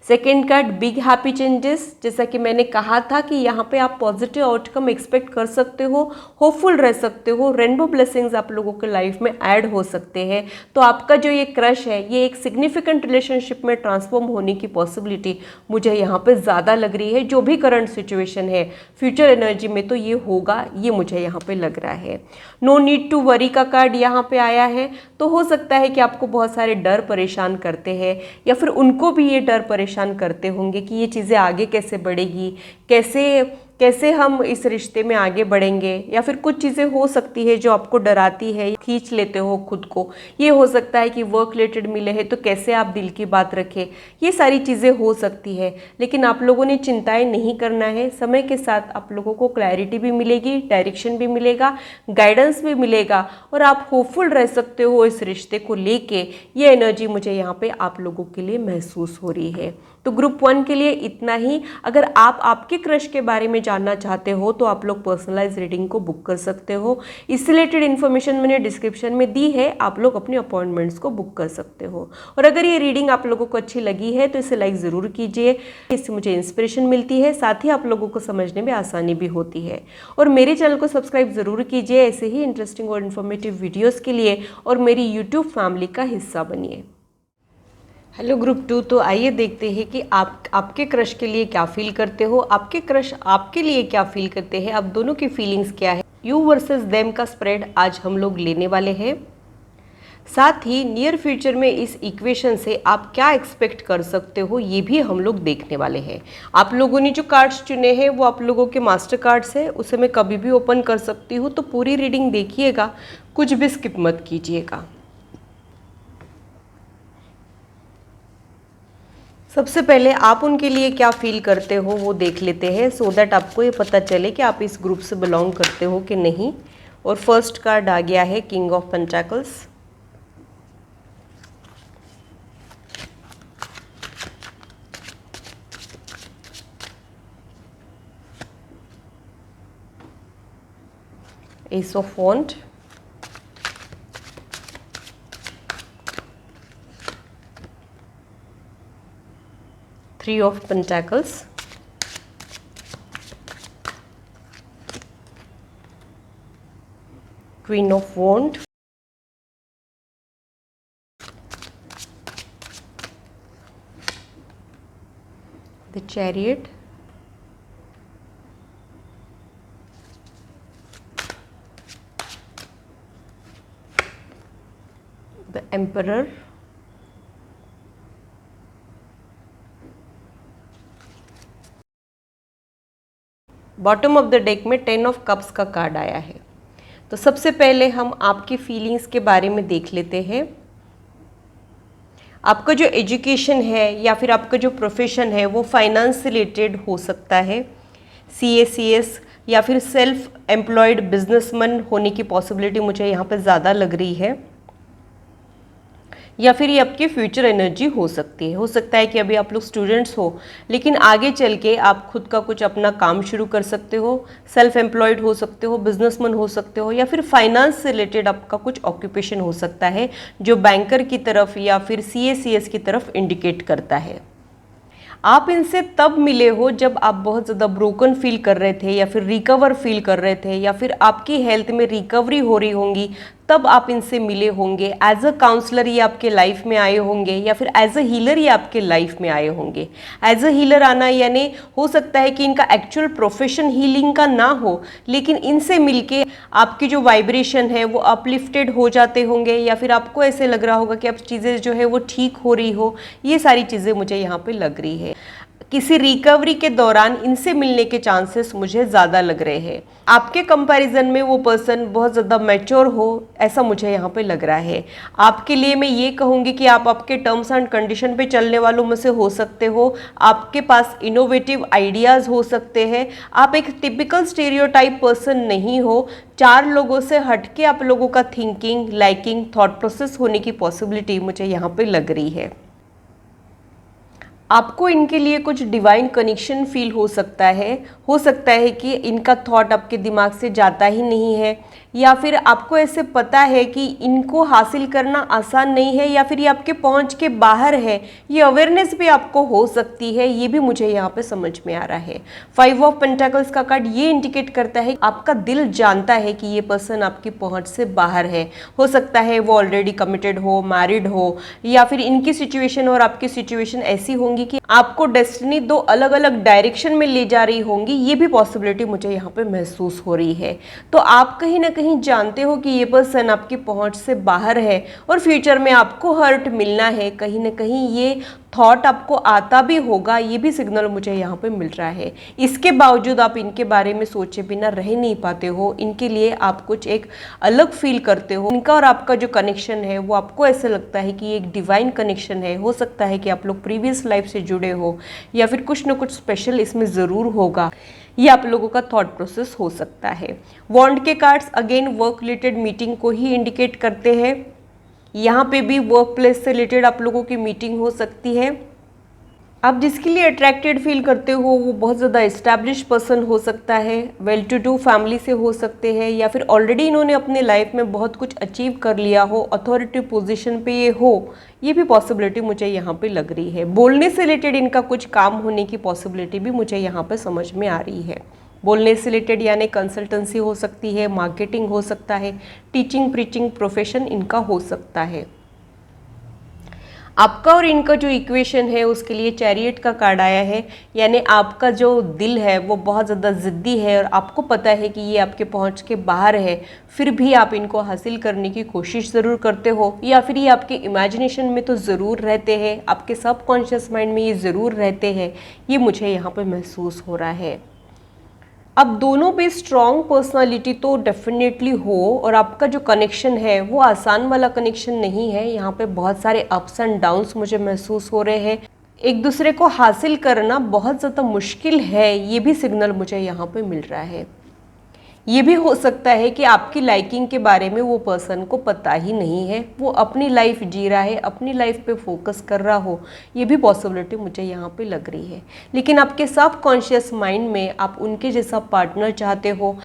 Second card big happy changes, जैसा कि मैंने कहा था कि यहाँ पे आप पॉजिटिव आउटकम एक्सपेक्ट कर सकते हो, होपफुल रह सकते हो, रेनबो ब्लेसिंग्स आप लोगों के लाइफ में ऐड हो सकते हैं। तो आपका जो ये क्रश है ये एक सिग्निफिकेंट रिलेशनशिप में ट्रांसफॉर्म होने की पॉसिबिलिटी मुझे यहाँ पे ज़्यादा लग रही है। जो भी करंट सिचुएशन है फ्यूचर एनर्जी में तो ये होगा, ये मुझे यहाँ पे लग रहा है। नो नीड टू वरी का कार्ड यहाँ पे आया है, तो हो सकता है कि आपको बहुत सारे डर परेशान करते हैं, या फिर उनको भी ये डर परेशान करते होंगे कि ये चीज़ें आगे कैसे बढ़ेगी, कैसे हम इस रिश्ते में आगे बढ़ेंगे, या फिर कुछ चीज़ें हो सकती है जो आपको डराती है, खींच लेते हो खुद को। ये हो सकता है कि वर्क रिलेटेड मिले हैं तो कैसे आप दिल की बात रखें, ये सारी चीज़ें हो सकती है। लेकिन आप लोगों ने चिंताएं नहीं करना है, समय के साथ आप लोगों को क्लैरिटी भी मिलेगी, डायरेक्शन भी मिलेगा, गाइडेंस भी मिलेगा, और आप होपफुल रह सकते हो इस रिश्ते को लेके। ये एनर्जी मुझे यहाँ पे आप लोगों के लिए महसूस हो रही है। तो ग्रुप 1 के लिए इतना ही। अगर आप आपके क्रश के बारे में जानना चाहते हो तो आप लोग पर्सनलाइज रीडिंग को बुक कर सकते हो। इससे रिलेटेड इन्फॉर्मेशन मैंने डिस्क्रिप्शन में दी है, आप लोग अपने अपॉइंटमेंट्स को बुक कर सकते हो। और अगर ये रीडिंग आप लोगों को अच्छी लगी है तो इसे लाइक ज़रूर कीजिए, इससे मुझे इंस्पिरेशन मिलती है, साथ ही आप लोगों को समझने में आसानी भी होती है। और मेरे चैनल को सब्सक्राइब ज़रूर कीजिए ऐसे ही इंटरेस्टिंग और इन्फॉर्मेटिव वीडियोज़ के लिए, और मेरी यूट्यूब फैमिली का हिस्सा बनिए। हेलो ग्रुप 2, तो आइए देखते हैं कि आप आपके क्रश के लिए क्या फील करते हो, आपके क्रश आपके लिए क्या फील करते हैं, आप दोनों की फीलिंग्स क्या है। यू वर्सेस देम का स्प्रेड आज हम लोग लेने वाले हैं। साथ ही नियर फ्यूचर में इस इक्वेशन से आप क्या एक्सपेक्ट कर सकते हो ये भी हम लोग देखने वाले हैं। आप लोगों ने जो कार्ड्स चुने हैं वो आप लोगों के मास्टर कार्ड्स है, उसे मैं कभी भी ओपन कर सकती हूँ, तो पूरी रीडिंग देखिएगा, कुछ भी स्किप मत कीजिएगा। सबसे पहले आप उनके लिए क्या फील करते हो वो देख लेते हैं, सो दैट आपको ये पता चले कि आप इस ग्रुप से बिलोंग करते हो कि नहीं। और फर्स्ट कार्ड आ गया है king of pentacles. Ace of wand, Three of Pentacles, Queen of Wand, the Chariot, the Emperor, bottom of the deck में 10 ऑफ कप्स का कार्ड आया है। तो सबसे पहले हम आपकी फीलिंग्स के बारे में देख लेते हैं। आपका जो एजुकेशन है या फिर आपका जो प्रोफेशन है वो फाइनेंस से रिलेटेड हो सकता है, CA/CS या फिर सेल्फ एम्प्लॉयड बिजनेसमैन होने की पॉसिबिलिटी मुझे यहाँ पे ज़्यादा लग रही है, या फिर ये आपकी फ्यूचर एनर्जी हो सकती है। हो सकता है कि अभी आप लोग स्टूडेंट्स हो लेकिन आगे चल के आप खुद का कुछ अपना काम शुरू कर सकते हो, सेल्फ एम्प्लॉयड हो सकते हो, बिजनेसमैन हो सकते हो, या फिर फाइनेंस से रिलेटेड आपका कुछ ऑक्यूपेशन हो सकता है जो बैंकर की तरफ या फिर CA/CS की तरफ इंडिकेट करता है। आप इनसे तब मिले हो जब आप बहुत ज़्यादा ब्रोकन फील कर रहे थे, या फिर रिकवर फील कर रहे थे, या फिर आपकी हेल्थ में रिकवरी हो रही होंगी, तब आप इनसे मिले होंगे। एज अ काउंसलर ये आपके लाइफ में आए होंगे, या फिर एज अ हीलर ये आपके लाइफ में आए होंगे। एज अ हीलर आना यानी हो सकता है कि इनका एक्चुअल प्रोफेशन हीलिंग का ना हो, लेकिन इनसे मिलके आपकी जो वाइब्रेशन है वो अपलिफ्टेड हो जाते होंगे, या फिर आपको ऐसे लग रहा होगा कि अब चीज़ें जो है वो ठीक हो रही हो। ये सारी चीज़ें मुझे यहाँ पे लग रही है। किसी रिकवरी के दौरान इनसे मिलने के चांसेस मुझे ज़्यादा लग रहे हैं। आपके कंपैरिजन में वो पर्सन बहुत ज़्यादा मैच्योर हो, ऐसा मुझे यहाँ पे लग रहा है। आपके लिए मैं ये कहूँगी कि आप आपके टर्म्स एंड कंडीशन पे चलने वालों में से हो सकते हो। आपके पास इनोवेटिव आइडियाज़ हो सकते हैं। आप एक टिपिकल स्टेरियोटाइप पर्सन नहीं हो। चार लोगों से हटके आप लोगों का थिंकिंग, लाइकिंग, थॉट प्रोसेस होने की पॉसिबिलिटी मुझे यहाँ पे लग रही है। आपको इनके लिए कुछ डिवाइन कनेक्शन फील हो सकता है कि इनका थॉट आपके दिमाग से जाता ही नहीं है, या फिर आपको ऐसे पता है कि इनको हासिल करना आसान नहीं है, या फिर ये आपके पहुंच के बाहर है। ये अवेयरनेस भी आपको हो सकती है, ये भी मुझे यहाँ पे समझ में आ रहा है। 5 ऑफ पेंटाकल्स का कार्ड ये इंडिकेट करता है आपका दिल जानता है कि ये पर्सन आपकी पहुंच से बाहर है। हो सकता है वो ऑलरेडी कमिटेड हो, मैरिड हो, या फिर इनकी सिचुएशन और आपकी सिचुएशन ऐसी होंगी कि आपको डेस्टिनी दो अलग अलग डायरेक्शन में ले जा रही होंगी। ये भी पॉसिबिलिटी मुझे यहाँ पे महसूस हो रही है। तो आप कहीं ना कहीं जानते हो कि ये पर्सन आपकी पहुंच से बाहर है और फ्यूचर में आपको हर्ट मिलना है। कहीं ना कहीं ये थॉट आपको आता भी होगा, ये भी सिग्नल मुझे यहाँ पे मिल रहा है। इसके बावजूद आप इनके बारे में सोचे बिना रह नहीं पाते हो। इनके लिए आप कुछ एक अलग फील करते हो। इनका और आपका जो कनेक्शन है वो आपको ऐसा लगता है कि ये एक डिवाइन कनेक्शन है। हो सकता है कि आप लोग प्रीवियस लाइफ से जुड़े हो, या फिर कुछ ना कुछ स्पेशल इसमें ज़रूर होगा। ये आप लोगों का थॉट प्रोसेस हो सकता है। वॉन्ड के cards again work related meeting को ही इंडिकेट करते हैं। यहाँ पे भी वर्क प्लेस से रिलेटेड आप लोगों की मीटिंग हो सकती है। आप जिसके लिए अट्रैक्टेड फील करते हो वो बहुत ज़्यादा इस्टेब्लिश पर्सन हो सकता है, वेल टू डू फैमिली से हो सकते हैं, या फिर ऑलरेडी इन्होंने अपने लाइफ में बहुत कुछ अचीव कर लिया हो, अथॉरिटिव पोजीशन पे ये हो। ये भी पॉसिबिलिटी मुझे यहाँ पे लग रही है। बोलने से रिलेटेड इनका कुछ काम होने की पॉसिबिलिटी भी मुझे यहाँ पे समझ में आ रही है। बोलने से रिलेटेड यानी कंसल्टेंसी हो सकती है, मार्केटिंग हो सकता है, टीचिंग प्रीचिंग प्रोफेशन इनका हो सकता है। आपका और इनका जो इक्वेशन है उसके लिए चैरियट का कार्ड आया है, यानी आपका जो दिल है वो बहुत ज़्यादा ज़िद्दी है और आपको पता है कि ये आपके पहुंच के बाहर है, फिर भी आप इनको हासिल करने की कोशिश ज़रूर करते हो, या फिर ये आपके इमेजिनेशन में तो ज़रूर रहते हैं, आपके सबकॉन्शियस माइंड में ये ज़रूर रहते हैं। ये मुझे यहाँ पर महसूस हो रहा है। अब दोनों पे स्ट्रॉन्ग पर्सनालिटी तो डेफिनेटली हो, और आपका जो कनेक्शन है वो आसान वाला कनेक्शन नहीं है। यहाँ पे बहुत सारे अप्स एंड डाउन्स मुझे महसूस हो रहे हैं। एक दूसरे को हासिल करना बहुत ज़्यादा मुश्किल है, ये भी सिग्नल मुझे यहाँ पे मिल रहा है। ये भी हो सकता है कि आपकी लाइकिंग के बारे में वो पर्सन को पता ही नहीं है, वो अपनी लाइफ जी रहा है, अपनी लाइफ पे फोकस कर रहा हो। ये भी पॉसिबिलिटी मुझे यहाँ पे लग रही है। लेकिन आपके सबकॉन्शियस माइंड में आप उनके जैसा पार्टनर चाहते हो।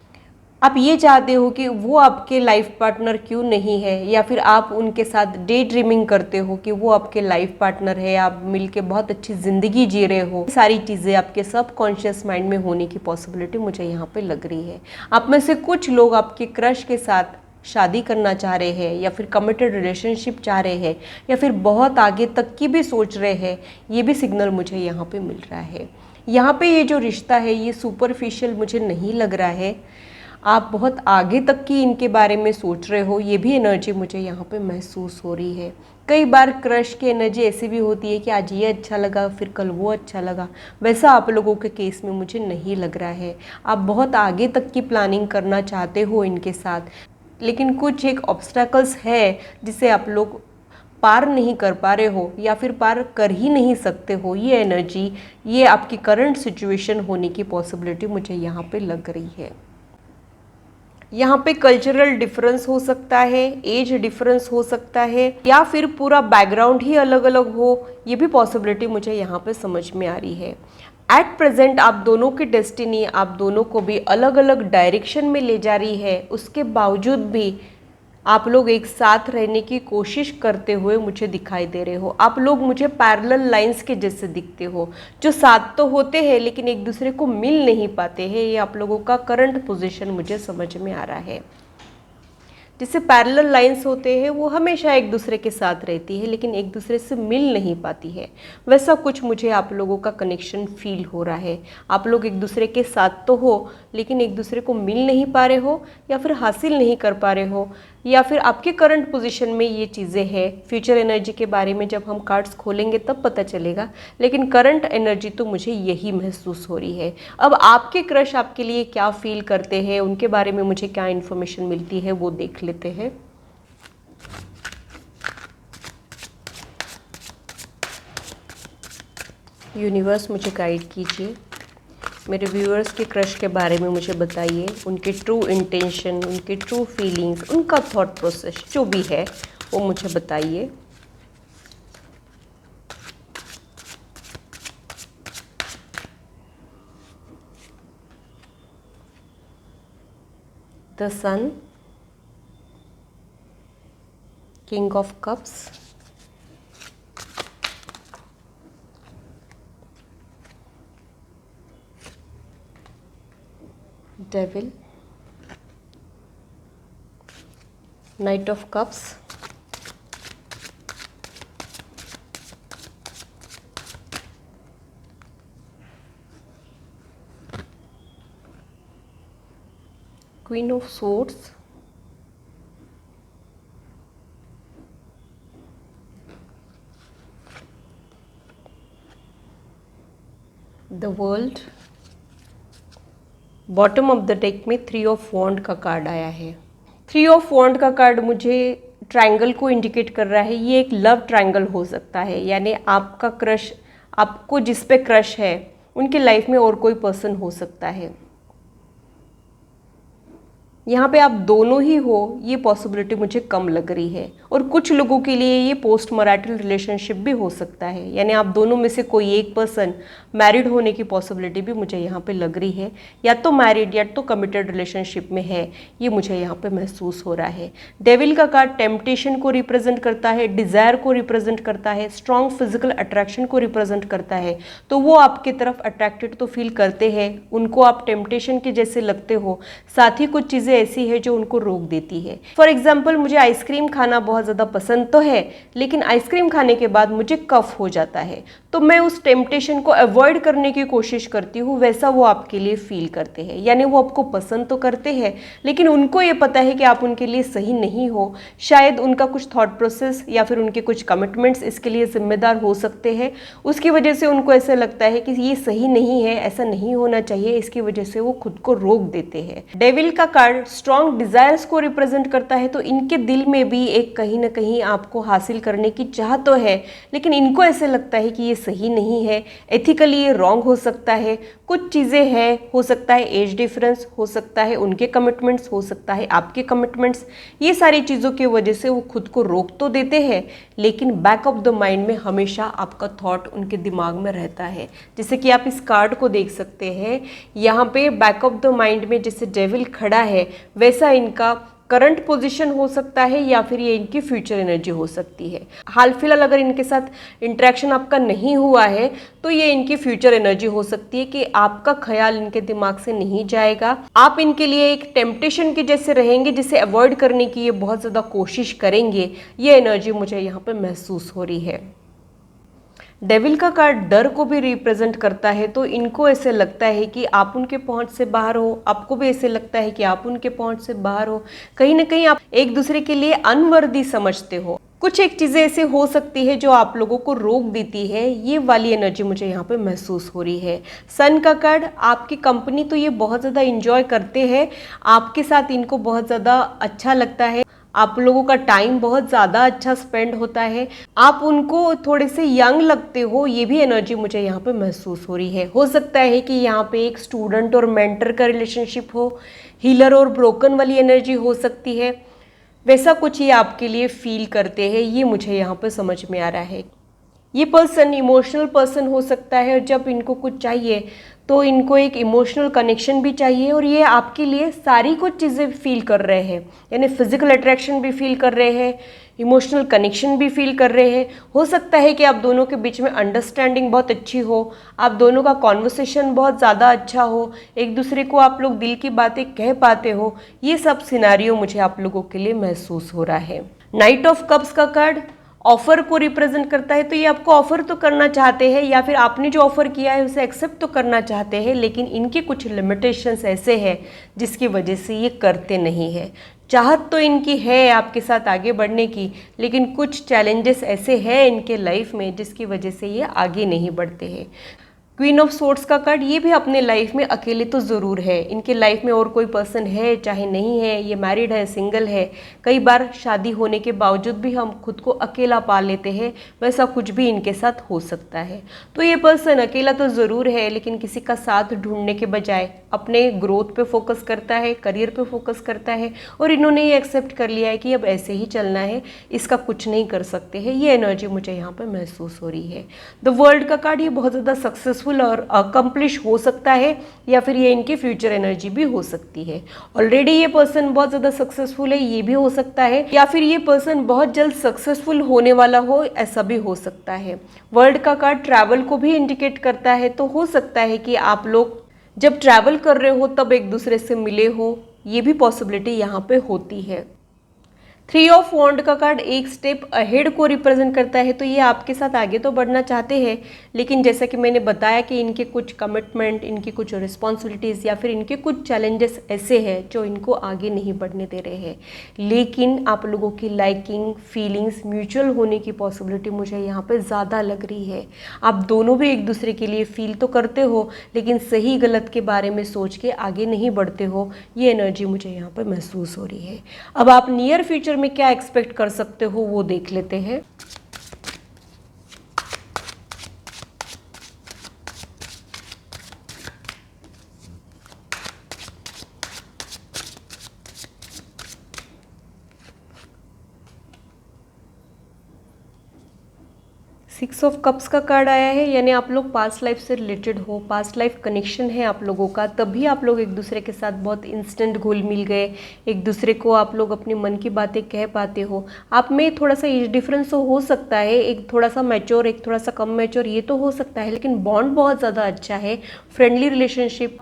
आप ये चाहते हो कि वो आपके लाइफ पार्टनर क्यों नहीं है, या फिर आप उनके साथ डे ड्रीमिंग करते हो कि वो आपके लाइफ पार्टनर है, आप मिलके बहुत अच्छी ज़िंदगी जी रहे हो। सारी चीज़ें आपके सबकॉन्शियस माइंड में होने की पॉसिबिलिटी मुझे यहाँ पे लग रही है। आप में से कुछ लोग आपके क्रश के साथ शादी करना चाह रहे हैं, या फिर कमिटेड रिलेशनशिप चाह रहे हैं, या फिर बहुत आगे तक की भी सोच रहे हैं। ये भी सिग्नल मुझे यहाँ पे मिल रहा है। यहाँ पे ये जो रिश्ता है ये सुपरफिशियल मुझे नहीं लग रहा है। आप बहुत आगे तक की इनके बारे में सोच रहे हो, ये भी एनर्जी मुझे यहाँ पे महसूस हो रही है। कई बार क्रश की एनर्जी ऐसी भी होती है कि आज ये अच्छा लगा फिर कल वो अच्छा लगा। वैसा आप लोगों के केस में मुझे नहीं लग रहा है। आप बहुत आगे तक की प्लानिंग करना चाहते हो इनके साथ, लेकिन कुछ एक ऑब्स्टैकल्स है जिसे आप लोग पार नहीं कर पा रहे हो, या फिर पार कर ही नहीं सकते हो। ये एनर्जी, ये आपकी करंट सिचुएशन होने की पॉसिबिलिटी मुझे यहाँ पे लग रही है। यहाँ पे कल्चरल डिफरेंस हो सकता है, एज डिफरेंस हो सकता है, या फिर पूरा बैकग्राउंड ही अलग अलग हो। ये भी पॉसिबिलिटी मुझे यहाँ पे समझ में आ रही है। एट प्रेजेंट आप दोनों की डेस्टिनी आप दोनों को भी अलग अलग डायरेक्शन में ले जा रही है। उसके बावजूद भी आप लोग एक साथ रहने की कोशिश करते हुए मुझे दिखाई दे रहे हो। आप लोग मुझे पैरेलल लाइंस के जैसे दिखते हो, जो साथ तो होते हैं लेकिन एक दूसरे को मिल नहीं पाते हैं। ये आप लोगों का करंट पोजीशन मुझे समझ में आ रहा है। जिससे पैरेलल लाइंस होते हैं वो हमेशा एक दूसरे के साथ रहती है लेकिन एक दूसरे से मिल नहीं पाती है। वैसा कुछ मुझे आप लोगों का कनेक्शन फील हो रहा है। आप लोग एक दूसरे के साथ तो हो लेकिन एक दूसरे को मिल नहीं पा रहे हो या फिर हासिल नहीं कर पा रहे हो, या फिर आपके करंट पोजीशन में ये चीज़ें हैं। फ्यूचर एनर्जी के बारे में जब हम कार्ड्स खोलेंगे तब पता चलेगा, लेकिन करंट एनर्जी तो मुझे यही महसूस हो रही है। अब आपके क्रश आपके लिए क्या फील करते हैं, उनके बारे में मुझे क्या इन्फॉर्मेशन मिलती है वो देख लेते हैं। यूनिवर्स मुझे गाइड कीजिए, मेरे व्यूअर्स के क्रश के बारे में मुझे बताइए, उनके ट्रू इंटेंशन, उनके ट्रू फीलिंग्स, उनका थॉट प्रोसेस जो भी है वो मुझे बताइए। The sun, king of cups, Devil, Knight of Cups, Queen of Swords, the World। Bottom of the deck में 3 ऑफ वॉन्ड का कार्ड आया है। 3 ऑफ वॉन्ड का कार्ड मुझे ट्रायंगल को इंडिकेट कर रहा है। ये एक लव ट्रायंगल हो सकता है, यानी आपका क्रश, आपको जिस पे क्रश है उनके लाइफ में और कोई पर्सन हो सकता है। यहाँ पे आप दोनों ही हो, ये पॉसिबिलिटी मुझे कम लग रही है। और कुछ लोगों के लिए ये पोस्ट मैरिटल रिलेशनशिप भी हो सकता है, यानी आप दोनों में से कोई एक पर्सन मैरिड होने की पॉसिबिलिटी भी मुझे यहाँ पे लग रही है, या तो मैरिड या तो कमिटेड रिलेशनशिप में है, ये मुझे यहाँ पे महसूस हो रहा है। डेविल का कार्ड टेम्पटेशन को रिप्रेजेंट करता है, डिज़ायर को रिप्रेजेंट करता है, स्ट्रॉन्ग फिजिकल अट्रैक्शन को रिप्रेजेंट करता है। तो वो आपकी तरफ अट्रैक्टेड तो फील करते हैं, उनको आप टेम्पटेशन के जैसे लगते हो, साथ ही कुछ चीज़ें ऐसी है जो उनको रोक देती है। फॉर एग्जाम्पल, मुझे आइसक्रीम खाना बहुत ज़्यादा पसंद तो है, लेकिन आइसक्रीम खाने के बाद मुझे कफ हो जाता है, तो मैं उस टेम्पटेशन को अवॉइड करने की कोशिश करती हूँ। वैसा वो आपके लिए फील करते हैं, यानी वो आपको पसंद तो करते हैं लेकिन उनको ये पता है कि आप उनके लिए सही नहीं हो। शायद उनका कुछ थॉट प्रोसेस या फिर उनके कुछ कमिटमेंट्स इसके लिए जिम्मेदार हो सकते हैं। उसकी वजह से उनको ऐसा लगता है कि ये सही नहीं है, ऐसा नहीं होना चाहिए, इसकी वजह से वो खुद को रोक देते हैं। डेविल का कार्ड स्ट्रॉन्ग डिजायर्स को रिप्रेजेंट करता है, तो इनके दिल में भी एक कहीं ना कहीं आपको हासिल करने की चाह तो है, लेकिन इनको ऐसे लगता है कि ये सही नहीं है, एथिकली ये रॉन्ग हो सकता है। कुछ चीज़ें हैं, हो सकता है एज डिफरेंस, हो सकता है उनके कमिटमेंट्स, हो सकता है आपके कमिटमेंट्स, ये सारी चीज़ों की वजह से वो खुद को रोक तो देते हैं, लेकिन बैक ऑफ द माइंड में हमेशा आपका थॉट उनके दिमाग में रहता है। जैसे कि आप इस कार्ड को देख सकते हैं, यहाँ पे बैक ऑफ द माइंड में जैसे डेविल खड़ा है, वैसा इनका करंट पोजीशन हो सकता है या फिर ये इनकी फ्यूचर एनर्जी हो सकती है। हाल फिलहाल अगर इनके साथ इंटरेक्शन आपका नहीं हुआ है तो ये इनकी फ्यूचर एनर्जी हो सकती है कि आपका ख्याल इनके दिमाग से नहीं जाएगा। आप इनके लिए एक टेम्पटेशन के जैसे रहेंगे, जिसे अवॉइड करने की ये बहुत ज़्यादा कोशिश करेंगे। ये एनर्जी मुझे यहाँ पे महसूस हो रही है। डेविल का कार्ड डर को भी रिप्रेजेंट करता है, तो इनको ऐसे लगता है कि आप उनके पहुंच से बाहर हो, आपको भी ऐसे लगता है कि आप उनके पहुंच से बाहर हो। कहीं ना कहीं आप एक दूसरे के लिए अनवर्दी समझते हो। कुछ एक चीज़ें ऐसे हो सकती है जो आप लोगों को रोक देती है। ये वाली एनर्जी मुझे यहाँ पे महसूस हो रही है। सन का कार्ड, आपकी कंपनी तो ये बहुत ज़्यादा इंजॉय करते हैं, आपके साथ इनको बहुत ज़्यादा अच्छा लगता है, आप लोगों का टाइम बहुत ज़्यादा अच्छा स्पेंड होता है, आप उनको थोड़े से यंग लगते हो, ये भी एनर्जी मुझे यहाँ पे महसूस हो रही है। हो सकता है कि यहाँ पे एक स्टूडेंट और मेंटर का रिलेशनशिप हो, हीलर और ब्रोकन वाली एनर्जी हो सकती है। वैसा कुछ ये आपके लिए फील करते हैं, ये मुझे यहाँ पे समझ में आ रहा है। ये पर्सन इमोशनल पर्सन हो सकता है, और जब इनको कुछ चाहिए तो इनको एक इमोशनल कनेक्शन भी चाहिए और ये आपके लिए सारी कुछ चीज़ें फील कर रहे हैं, यानी फिजिकल अट्रैक्शन भी फील कर रहे हैं, इमोशनल कनेक्शन भी फील कर रहे हैं। हो सकता है कि आप दोनों के बीच में अंडरस्टैंडिंग बहुत अच्छी हो, आप दोनों का कॉन्वर्सेशन बहुत ज़्यादा अच्छा हो, एक दूसरे को आप लोग दिल की बातें कह पाते हो। ये सब सिनारियो मुझे आप लोगों के लिए महसूस हो रहा है। नाइट ऑफ कप्स का कार्ड ऑफर को रिप्रेजेंट करता है, तो ये आपको ऑफर तो करना चाहते हैं या फिर आपने जो ऑफर किया है उसे एक्सेप्ट तो करना चाहते हैं, लेकिन इनके कुछ लिमिटेशंस ऐसे हैं जिसकी वजह से ये करते नहीं है। चाहत तो इनकी है आपके साथ आगे बढ़ने की, लेकिन कुछ चैलेंजेस ऐसे हैं इनके लाइफ में जिसकी वजह से ये आगे नहीं बढ़ते हैं। क्वीन ऑफ सोर्ड्स का कार्ड, ये भी अपने लाइफ में अकेले तो ज़रूर है, इनके लाइफ में और कोई पर्सन है चाहे नहीं है, ये मैरिड है सिंगल है, कई बार शादी होने के बावजूद भी हम खुद को अकेला पा लेते हैं, वैसा कुछ भी इनके साथ हो सकता है। तो ये पर्सन अकेला तो ज़रूर है, लेकिन किसी का साथ ढूंढने के बजाय अपने ग्रोथ पे फोकस करता है, करियर पे फोकस करता है, और इन्होंने ये एक्सेप्ट कर लिया है कि अब ऐसे ही चलना है, इसका कुछ नहीं कर सकते हैं। ये एनर्जी मुझे यहाँ पर महसूस हो रही है। द वर्ल्ड का कार्ड, ये बहुत ज़्यादा सक्सेसफुल और अकम्प्लिश हो सकता है, या फिर ये इनकी फ्यूचर एनर्जी भी हो सकती है। ऑलरेडी ये पर्सन बहुत ज़्यादा सक्सेसफुल है, ये भी हो सकता है, या फिर ये पर्सन बहुत जल्द सक्सेसफुल होने वाला हो, ऐसा भी हो सकता है। वर्ल्ड का कार्ड ट्रैवल को भी इंडिकेट करता है, तो हो सकता है कि आप लोग जब ट्रैवल कर रहे हो तब एक दूसरे से मिले हो, ये भी पॉसिबिलिटी यहाँ पे होती है। 3 ऑफ वॉन्ड का कार्ड एक स्टेप अहेड को रिप्रेजेंट करता है, तो ये आपके साथ आगे तो बढ़ना चाहते हैं, लेकिन जैसा कि मैंने बताया कि इनके कुछ कमिटमेंट, इनकी कुछ रिस्पॉन्सिबिलिटीज़ या फिर इनके कुछ चैलेंजेस ऐसे हैं जो इनको आगे नहीं बढ़ने दे रहे हैं। लेकिन आप लोगों की लाइकिंग, फीलिंग्स म्यूचुअल होने की पॉसिबिलिटी मुझे यहाँ पे ज़्यादा लग रही है। आप दोनों भी एक दूसरे के लिए फील तो करते हो, लेकिन सही गलत के बारे में सोच के आगे नहीं बढ़ते हो। ये एनर्जी मुझे यहाँ पर महसूस हो रही है। अब आप नियर फ्यूचर में क्या एक्सपेक्ट कर सकते हो वो देख लेते हैं। सिक्स ऑफ कप्स का कार्ड आया है, यानी आप लोग पास्ट लाइफ से रिलेटेड हो, पास्ट लाइफ कनेक्शन है आप लोगों का, तभी आप लोग एक दूसरे के साथ बहुत इंस्टेंट घुल मिल गए, एक दूसरे को आप लोग अपने मन की बातें कह पाते हो। आप में थोड़ा सा एज डिफरेंस तो हो सकता है, एक थोड़ा सा मैच्योर, एक थोड़ा सा कम मैच्योर, ये तो हो सकता है, लेकिन बॉन्ड बहुत ज़्यादा अच्छा है, फ्रेंडली रिलेशनशिप,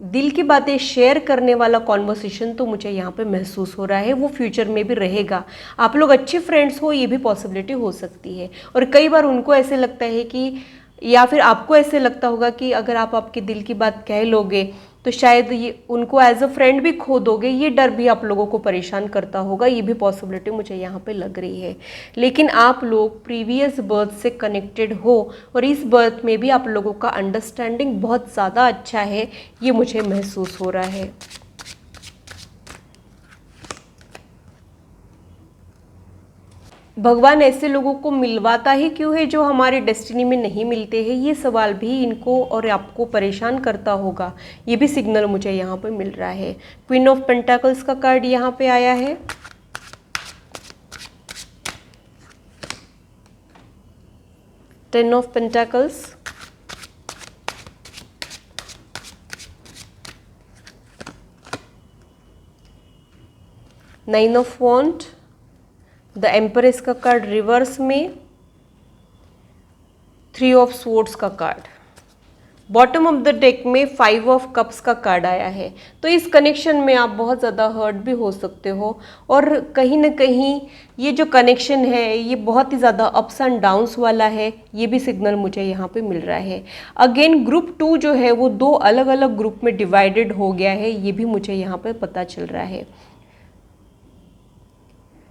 दिल की बातें शेयर करने वाला कॉन्वर्सेशन तो मुझे यहाँ पे महसूस हो रहा है, वो फ्यूचर में भी रहेगा। आप लोग अच्छे फ्रेंड्स हो, ये भी पॉसिबिलिटी हो सकती है। और कई बार उनको ऐसे लगता है कि, या फिर आपको ऐसे लगता होगा कि अगर आप आपके दिल की बात कह लोगे तो शायद ये उनको एज अ फ्रेंड भी खो दोगे, ये डर भी आप लोगों को परेशान करता होगा, ये भी पॉसिबिलिटी मुझे यहाँ पे लग रही है। लेकिन आप लोग प्रीवियस बर्थ से कनेक्टेड हो और इस बर्थ में भी आप लोगों का अंडरस्टैंडिंग बहुत ज़्यादा अच्छा है, ये मुझे महसूस हो रहा है। भगवान ऐसे लोगों को मिलवाता ही क्यों है जो हमारे डेस्टिनी में नहीं मिलते हैं, ये सवाल भी इनको और आपको परेशान करता होगा, ये भी सिग्नल मुझे यहाँ पे मिल रहा है। क्वीन ऑफ पेंटाकल्स का कार्ड यहाँ पे आया है। Ten of pentacles, nine of wand, the empress का कार्ड रिवर्स में, 3 ऑफ स्वॉर्ड्स का card, bottom of the deck में 5 ऑफ कप्स का कार्ड आया है। तो इस कनेक्शन में आप बहुत ज़्यादा हर्ट भी हो सकते हो, और कहीं ना कहीं ये जो कनेक्शन है ये बहुत ही ज़्यादा अप्स एंड डाउन्स वाला है, ये भी सिग्नल मुझे यहाँ पे मिल रहा है। अगेन ग्रुप 2 जो है वो 2 अलग अलग ग्रुप में डिवाइडेड हो गया है, ये भी मुझे यहाँ पे पता चल रहा है।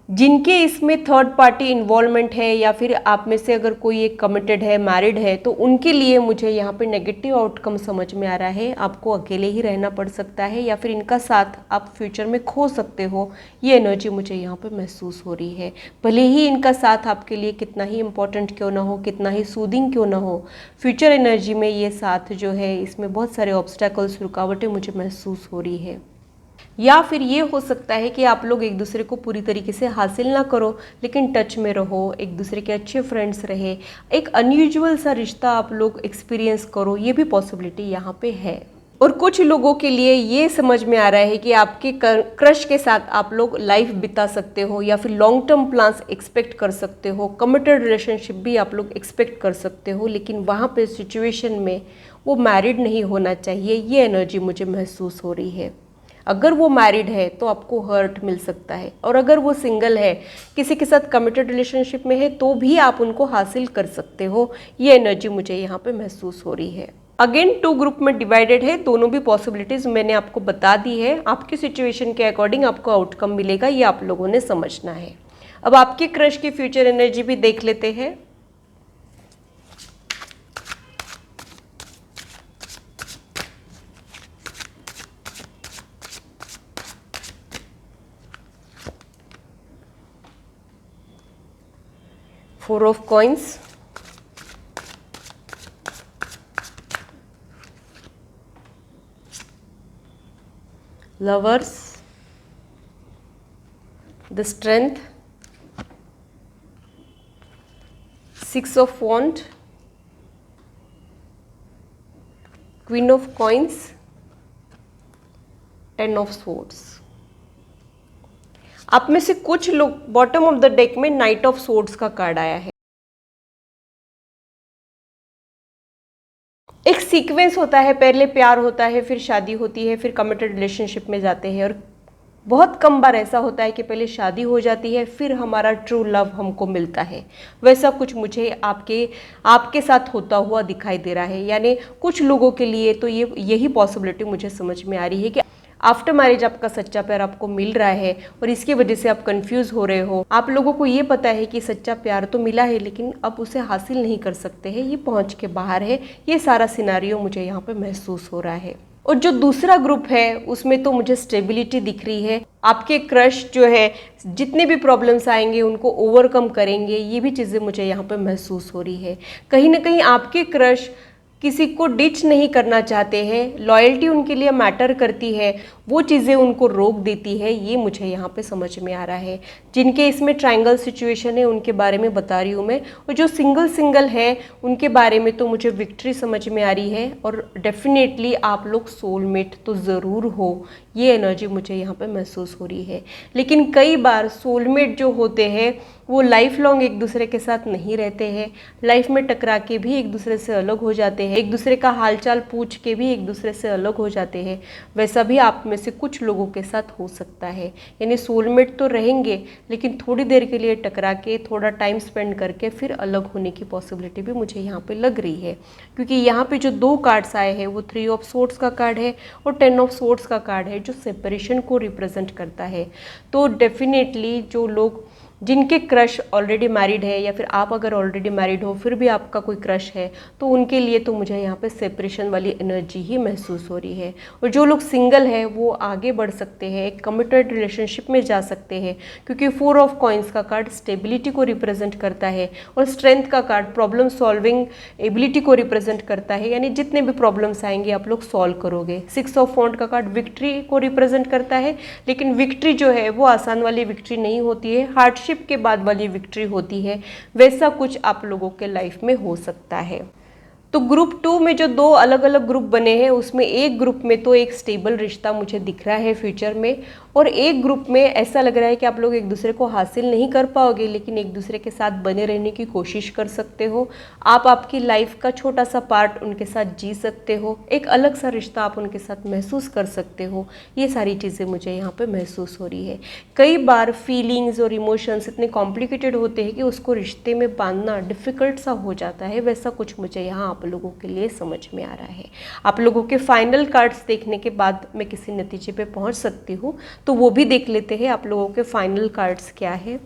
जिनके इसमें थर्ड पार्टी इन्वॉल्वमेंट है, या फिर आप में से अगर कोई एक कमिटेड है, मैरिड है, तो उनके लिए मुझे यहाँ पे नेगेटिव आउटकम समझ में आ रहा है। आपको अकेले ही रहना पड़ सकता है, या फिर इनका साथ आप फ्यूचर में खो सकते हो, ये एनर्जी मुझे यहाँ पे महसूस हो रही है। भले ही इनका साथ आपके लिए कितना ही इम्पोर्टेंट क्यों ना हो, कितना ही सूदिंग क्यों ना हो, फ्यूचर एनर्जी में ये साथ जो है इसमें बहुत सारे ऑब्स्टेकल्स, रुकावटें मुझे महसूस हो रही है। या फिर ये हो सकता है कि आप लोग एक दूसरे को पूरी तरीके से हासिल ना करो, लेकिन टच में रहो, एक दूसरे के अच्छे फ्रेंड्स रहे, एक अनयूजुअल सा रिश्ता आप लोग एक्सपीरियंस करो, ये भी पॉसिबिलिटी यहाँ पे है। और कुछ लोगों के लिए ये समझ में आ रहा है कि आपके क्रश के साथ आप लोग लाइफ बिता सकते हो, या फिर लॉन्ग टर्म प्लान्स एक्सपेक्ट कर सकते हो, कमिटेड रिलेशनशिप भी आप लोग एक्सपेक्ट कर सकते हो, लेकिन वहाँ पे सिचुएशन में वो मैरिड नहीं होना चाहिए, ये एनर्जी मुझे महसूस हो रही है। अगर वो मैरिड है तो आपको हर्ट मिल सकता है, और अगर वो सिंगल है, किसी के साथ कमिटेड रिलेशनशिप में है, तो भी आप उनको हासिल कर सकते हो, ये एनर्जी मुझे यहाँ पे महसूस हो रही है। अगेन 2 ग्रुप में डिवाइडेड है, दोनों भी पॉसिबिलिटीज मैंने आपको बता दी है। आपकी सिचुएशन के अकॉर्डिंग आपको आउटकम मिलेगा, ये आप लोगों ने समझना है। अब आपके क्रश की फ्यूचर एनर्जी भी देख लेते हैं। Four of coins, lovers, the strength, 6 of wand, queen of coins, 10 of swords. आप में से कुछ लोग बॉटम ऑफ द डेक में नाइट ऑफ स्वॉर्ड्स का कार्ड आया है। एक सीक्वेंस होता है, पहले प्यार होता है, फिर शादी होती है, फिर कमिटेड रिलेशनशिप में जाते हैं, और बहुत कम बार ऐसा होता है कि पहले शादी हो जाती है फिर हमारा ट्रू लव हमको मिलता है। वैसा कुछ मुझे आपके साथ होता हुआ दिखाई दे रहा है। यानी कुछ लोगों के लिए तो यही पॉसिबिलिटी मुझे समझ में आ रही है कि आफ्टर मैरिज आपका सच्चा प्यार आपको मिल रहा है, और इसकी वजह से आप कंफ्यूज हो रहे हो। आप लोगों को ये पता है कि सच्चा प्यार तो मिला है, लेकिन अब उसे हासिल नहीं कर सकते हैं, ये पहुंच के बाहर है। ये सारा सिनारियो मुझे यहाँ पे महसूस हो रहा है। और जो दूसरा ग्रुप है उसमें तो मुझे स्टेबिलिटी दिख रही है। आपके क्रश जो है जितने भी प्रॉब्लम्स आएंगे उनको ओवरकम करेंगे, ये भी चीज़ें मुझे यहाँ पे महसूस हो रही है। कहीं ना कहीं आपके क्रश किसी को डिच नहीं करना चाहते हैं, लॉयल्टी उनके लिए मैटर करती है, वो चीज़ें उनको रोक देती है, ये मुझे यहाँ पे समझ में आ रहा है। जिनके इसमें ट्रायंगल सिचुएशन है उनके बारे में बता रही हूँ मैं, और जो सिंगल है उनके बारे में तो मुझे विक्ट्री समझ में आ रही है। और डेफिनेटली आप लोग सोलमेट तो ज़रूर हो, ये एनर्जी मुझे यहाँ पे महसूस हो रही है। लेकिन कई बार सोलमेट जो होते हैं वो लाइफ लॉन्ग एक दूसरे के साथ नहीं रहते हैं, लाइफ में टकरा के भी एक दूसरे से अलग हो जाते हैं, एक दूसरे का हालचाल पूछ के भी एक दूसरे से अलग हो जाते हैं। वैसा भी आप में से कुछ लोगों के साथ हो सकता है। यानी सोलमेट तो रहेंगे, लेकिन थोड़ी देर के लिए टकरा के थोड़ा टाइम स्पेंड करके फिर अलग होने की पॉसिबिलिटी भी मुझे यहाँ पे लग रही है। क्योंकि यहाँ पे जो 2 कार्ड्स आए हैं वो 3 ऑफ स्वॉर्ड्स का कार्ड है और 10 ऑफ स्वॉर्ड्स का कार्ड है, जो सेपरेशन को रिप्रेजेंट करता है। तो डेफिनेटली जो लोग जिनके क्रश ऑलरेडी मैरिड है, या फिर आप अगर ऑलरेडी मैरिड हो फिर भी आपका कोई क्रश है, तो उनके लिए तो मुझे यहाँ पे सेपरेशन वाली एनर्जी ही महसूस हो रही है। और जो लोग सिंगल है वो आगे बढ़ सकते हैं, एक कमिटेड रिलेशनशिप में जा सकते हैं, क्योंकि 4 ऑफ कॉइंस का कार्ड स्टेबिलिटी को रिप्रेजेंट करता है, और स्ट्रेंथ का कार्ड प्रॉब्लम सॉल्विंग एबिलिटी को रिप्रेजेंट करता है। यानी जितने भी प्रॉब्लम्स आएंगे आप लोग सॉल्व करोगे। 6 ऑफ वॉन्ड का कार्ड विक्ट्री को रिप्रेजेंट करता है, लेकिन विक्ट्री जो है वो आसान वाली विक्ट्री नहीं होती है, हार्डशिप के बाद वाली विक्ट्री होती है। वैसा कुछ आप लोगों के लाइफ में हो सकता है। तो ग्रुप 2 में जो 2 अलग अलग ग्रुप बने हैं उसमें एक ग्रुप में तो एक स्टेबल रिश्ता मुझे दिख रहा है फ्यूचर में, और एक ग्रुप में ऐसा लग रहा है कि आप लोग एक दूसरे को हासिल नहीं कर पाओगे, लेकिन एक दूसरे के साथ बने रहने की कोशिश कर सकते हो। आप आपकी लाइफ का छोटा सा पार्ट उनके साथ जी सकते हो, एक अलग सा रिश्ता आप उनके साथ महसूस कर सकते हो। ये सारी चीज़ें मुझे यहाँ पे महसूस हो रही है। कई बार फीलिंग्स और इमोशंस इतने कॉम्प्लिकेटेड होते हैं कि उसको रिश्ते में बांधना डिफ़िकल्ट सा हो जाता है। वैसा कुछ मुझे यहाँ आप लोगों के लिए समझ में आ रहा है। आप लोगों के फाइनल कार्ड्स देखने के बाद मैं किसी नतीजे पे पहुँच सकती हूँ, तो वो भी देख लेते हैं आप लोगों के फाइनल कार्ड्स क्या है।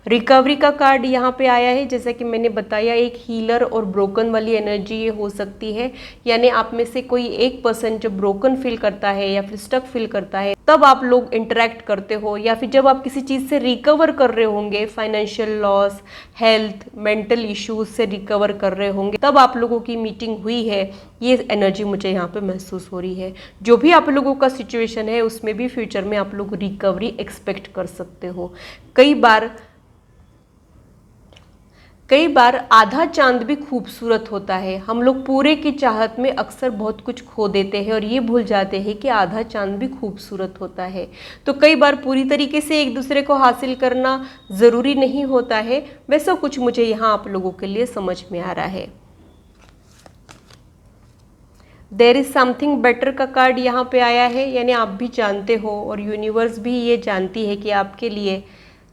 रिकवरी का कार्ड यहाँ पे आया है। जैसा कि मैंने बताया, एक हीलर और ब्रोकन वाली एनर्जी ये हो सकती है। यानी आप में से कोई एक पर्सन जब ब्रोकन फील करता है या फिर स्टक फील करता है, तब आप लोग इंटरेक्ट करते हो, या फिर जब आप किसी चीज़ से रिकवर कर रहे होंगे, financial loss, health, mental issues से रिकवर कर रहे होंगे, तब आप लोगों की मीटिंग हुई है। ये एनर्जी मुझे यहाँ पे महसूस हो रही है। जो भी आप लोगों का सिचुएशन है, उसमें भी फ्यूचर में आप लोग रिकवरी एक्सपेक्ट कर सकते हो। कई बार आधा चांद भी खूबसूरत होता है। हम लोग पूरे की चाहत में अक्सर बहुत कुछ खो देते हैं और ये भूल जाते हैं कि आधा चांद भी खूबसूरत होता है। तो कई बार पूरी तरीके से एक दूसरे को हासिल करना ज़रूरी नहीं होता है। वैसा कुछ मुझे यहाँ आप लोगों के लिए समझ में आ रहा है। देयर इज समथिंग बेटर का कार्ड यहाँ पे आया है। यानी आप भी जानते हो और यूनिवर्स भी ये जानती है कि आपके लिए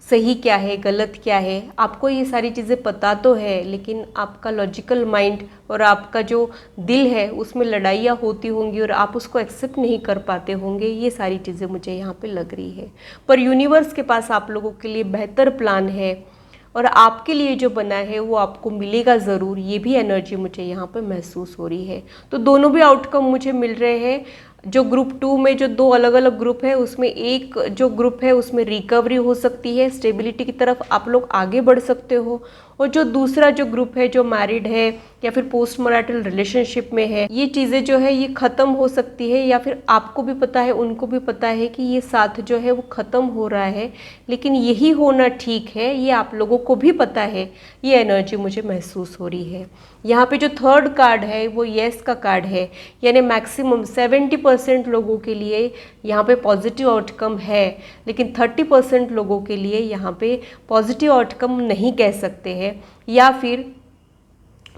सही क्या है, गलत क्या है। आपको ये सारी चीज़ें पता तो है, लेकिन आपका लॉजिकल माइंड और आपका जो दिल है उसमें लड़ाइयाँ होती होंगी और आप उसको एक्सेप्ट नहीं कर पाते होंगे। ये सारी चीज़ें मुझे यहाँ पे लग रही है। पर यूनिवर्स के पास आप लोगों के लिए बेहतर प्लान है और आपके लिए जो बना है वो आपको मिलेगा ज़रूर। ये भी एनर्जी मुझे यहाँ पे महसूस हो रही है। तो दोनों भी आउटकम मुझे मिल रहे हैं। जो ग्रुप 2 में जो 2 अलग अलग ग्रुप है, उसमें एक जो ग्रुप है उसमें रिकवरी हो सकती है, स्टेबिलिटी की तरफ आप लोग आगे बढ़ सकते हो। और जो दूसरा जो ग्रुप है जो मैरिड है या फिर पोस्ट मैरिटल रिलेशनशिप में है, ये चीज़ें जो है ये ख़त्म हो सकती है, या फिर आपको भी पता है, उनको भी पता है कि ये साथ जो है वो ख़त्म हो रहा है, लेकिन यही होना ठीक है, ये आप लोगों को भी पता है। ये एनर्जी मुझे महसूस हो रही है। यहाँ पे जो थर्ड कार्ड है वो येस का कार्ड है। यानी मैक्सिमम 70% लोगों के लिए यहाँ पे पॉजिटिव आउटकम है, लेकिन 30% लोगों के लिए यहाँ पे पॉजिटिव आउटकम नहीं कह सकते हैं, या फिर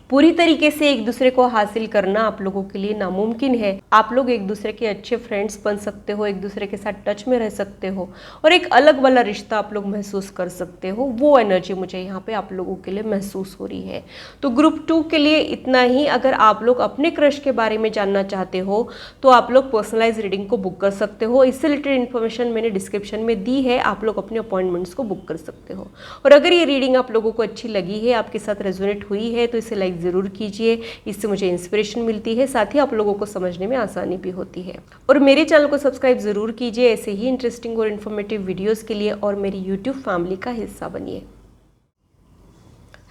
पूरी तरीके से एक दूसरे को हासिल करना आप लोगों के लिए नामुमकिन है। आप लोग एक दूसरे के अच्छे फ्रेंड्स बन सकते हो, एक दूसरे के साथ टच में रह सकते हो और एक अलग वाला रिश्ता आप लोग महसूस कर सकते हो। वो एनर्जी मुझे यहाँ पे आप लोगों के लिए महसूस हो रही है। तो ग्रुप 2 के लिए इतना ही। अगर आप लोग अपने क्रश के बारे में जानना चाहते हो तो आप लोग पर्सनलाइज रीडिंग को बुक कर सकते हो। इससे रिलेटेड इन्फॉर्मेशन मैंने डिस्क्रिप्शन में दी है, आप लोग अपने अपॉइंटमेंट्स को बुक कर सकते हो। और अगर ये रीडिंग आप लोगों को अच्छी लगी है, आपके साथ रेजोनेट हुई है, तो इसे लाइक ज़रूर कीजिए। इससे मुझे इंस्पिरेशन मिलती है, साथ ही आप लोगों को समझने में आसानी भी होती है। और मेरे चैनल को सब्सक्राइब ज़रूर कीजिए ऐसे ही इंटरेस्टिंग और इन्फॉर्मेटिव वीडियोस के लिए, और मेरी यूट्यूब फैमिली का हिस्सा बनिए।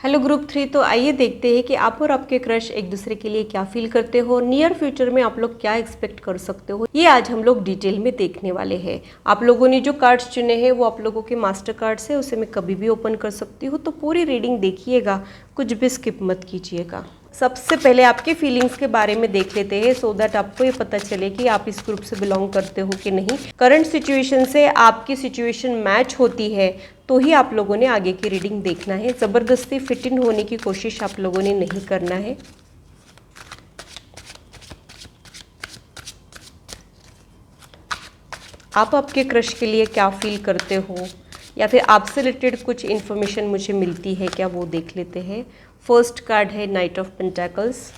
हेलो ग्रुप 3, तो आइए देखते हैं कि आप और आपके क्रश एक दूसरे के लिए क्या फील करते हो, नियर फ्यूचर में आप लोग क्या एक्सपेक्ट कर सकते हो, ये आज हम लोग डिटेल में देखने वाले हैं। आप लोगों ने जो कार्ड्स चुने हैं वो आप लोगों के मास्टर कार्ड्स है, उसे मैं कभी भी ओपन कर सकती हूँ। तो पूरी रीडिंग देखिएगा, कुछ भी स्किप मत कीजिएगा। सबसे पहले आपके फीलिंग्स के बारे में देख लेते हैं, सो दैट आपको ये पता चले कि आप इस ग्रुप से बिलोंग करते हो कि नहीं। करंट सिचुएशन से आपकी सिचुएशन मैच होती है तो ही आप लोगों ने आगे की रीडिंग देखना है। ज़बरदस्ती फिट इन होने की कोशिश आप लोगों ने नहीं करना है। आप आपके क्रश के लिए क्या फील करते हो, या फिर आपसे रिलेटेड कुछ इन्फॉर्मेशन मुझे मिलती है क्या, वो देख लेते हैं। फर्स्ट कार्ड है knight of pentacles,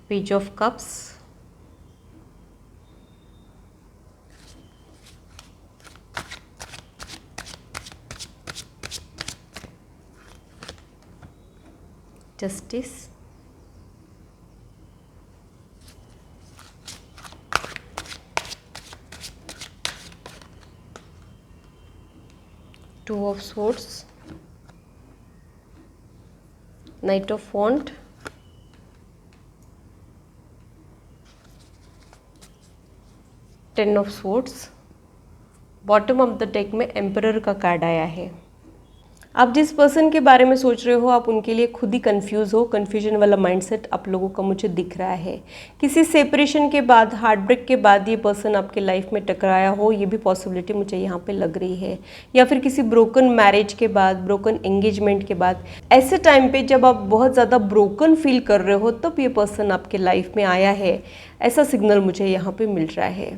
page of cups, justice, two of swords, knight of wand, ten of swords. Bottom of the deck में एम्परर का कार्ड आया है। आप जिस पर्सन के बारे में सोच रहे हो, आप उनके लिए खुद ही कंफ्यूज हो। कन्फ्यूजन वाला माइंडसेट आप लोगों का मुझे दिख रहा है। किसी सेपरेशन के बाद, हार्ट ब्रेक के बाद ये पर्सन आपके लाइफ में टकराया हो, ये भी पॉसिबिलिटी मुझे यहाँ पे लग रही है। या फिर किसी ब्रोकन मैरिज के बाद, ब्रोकन एंगेजमेंट के बाद, ऐसे टाइम पे जब आप बहुत ज़्यादा ब्रोकन फील कर रहे हो, तब ये पर्सन आपके लाइफ में आया है, ऐसा सिग्नल मुझे यहाँ पे मिल रहा है।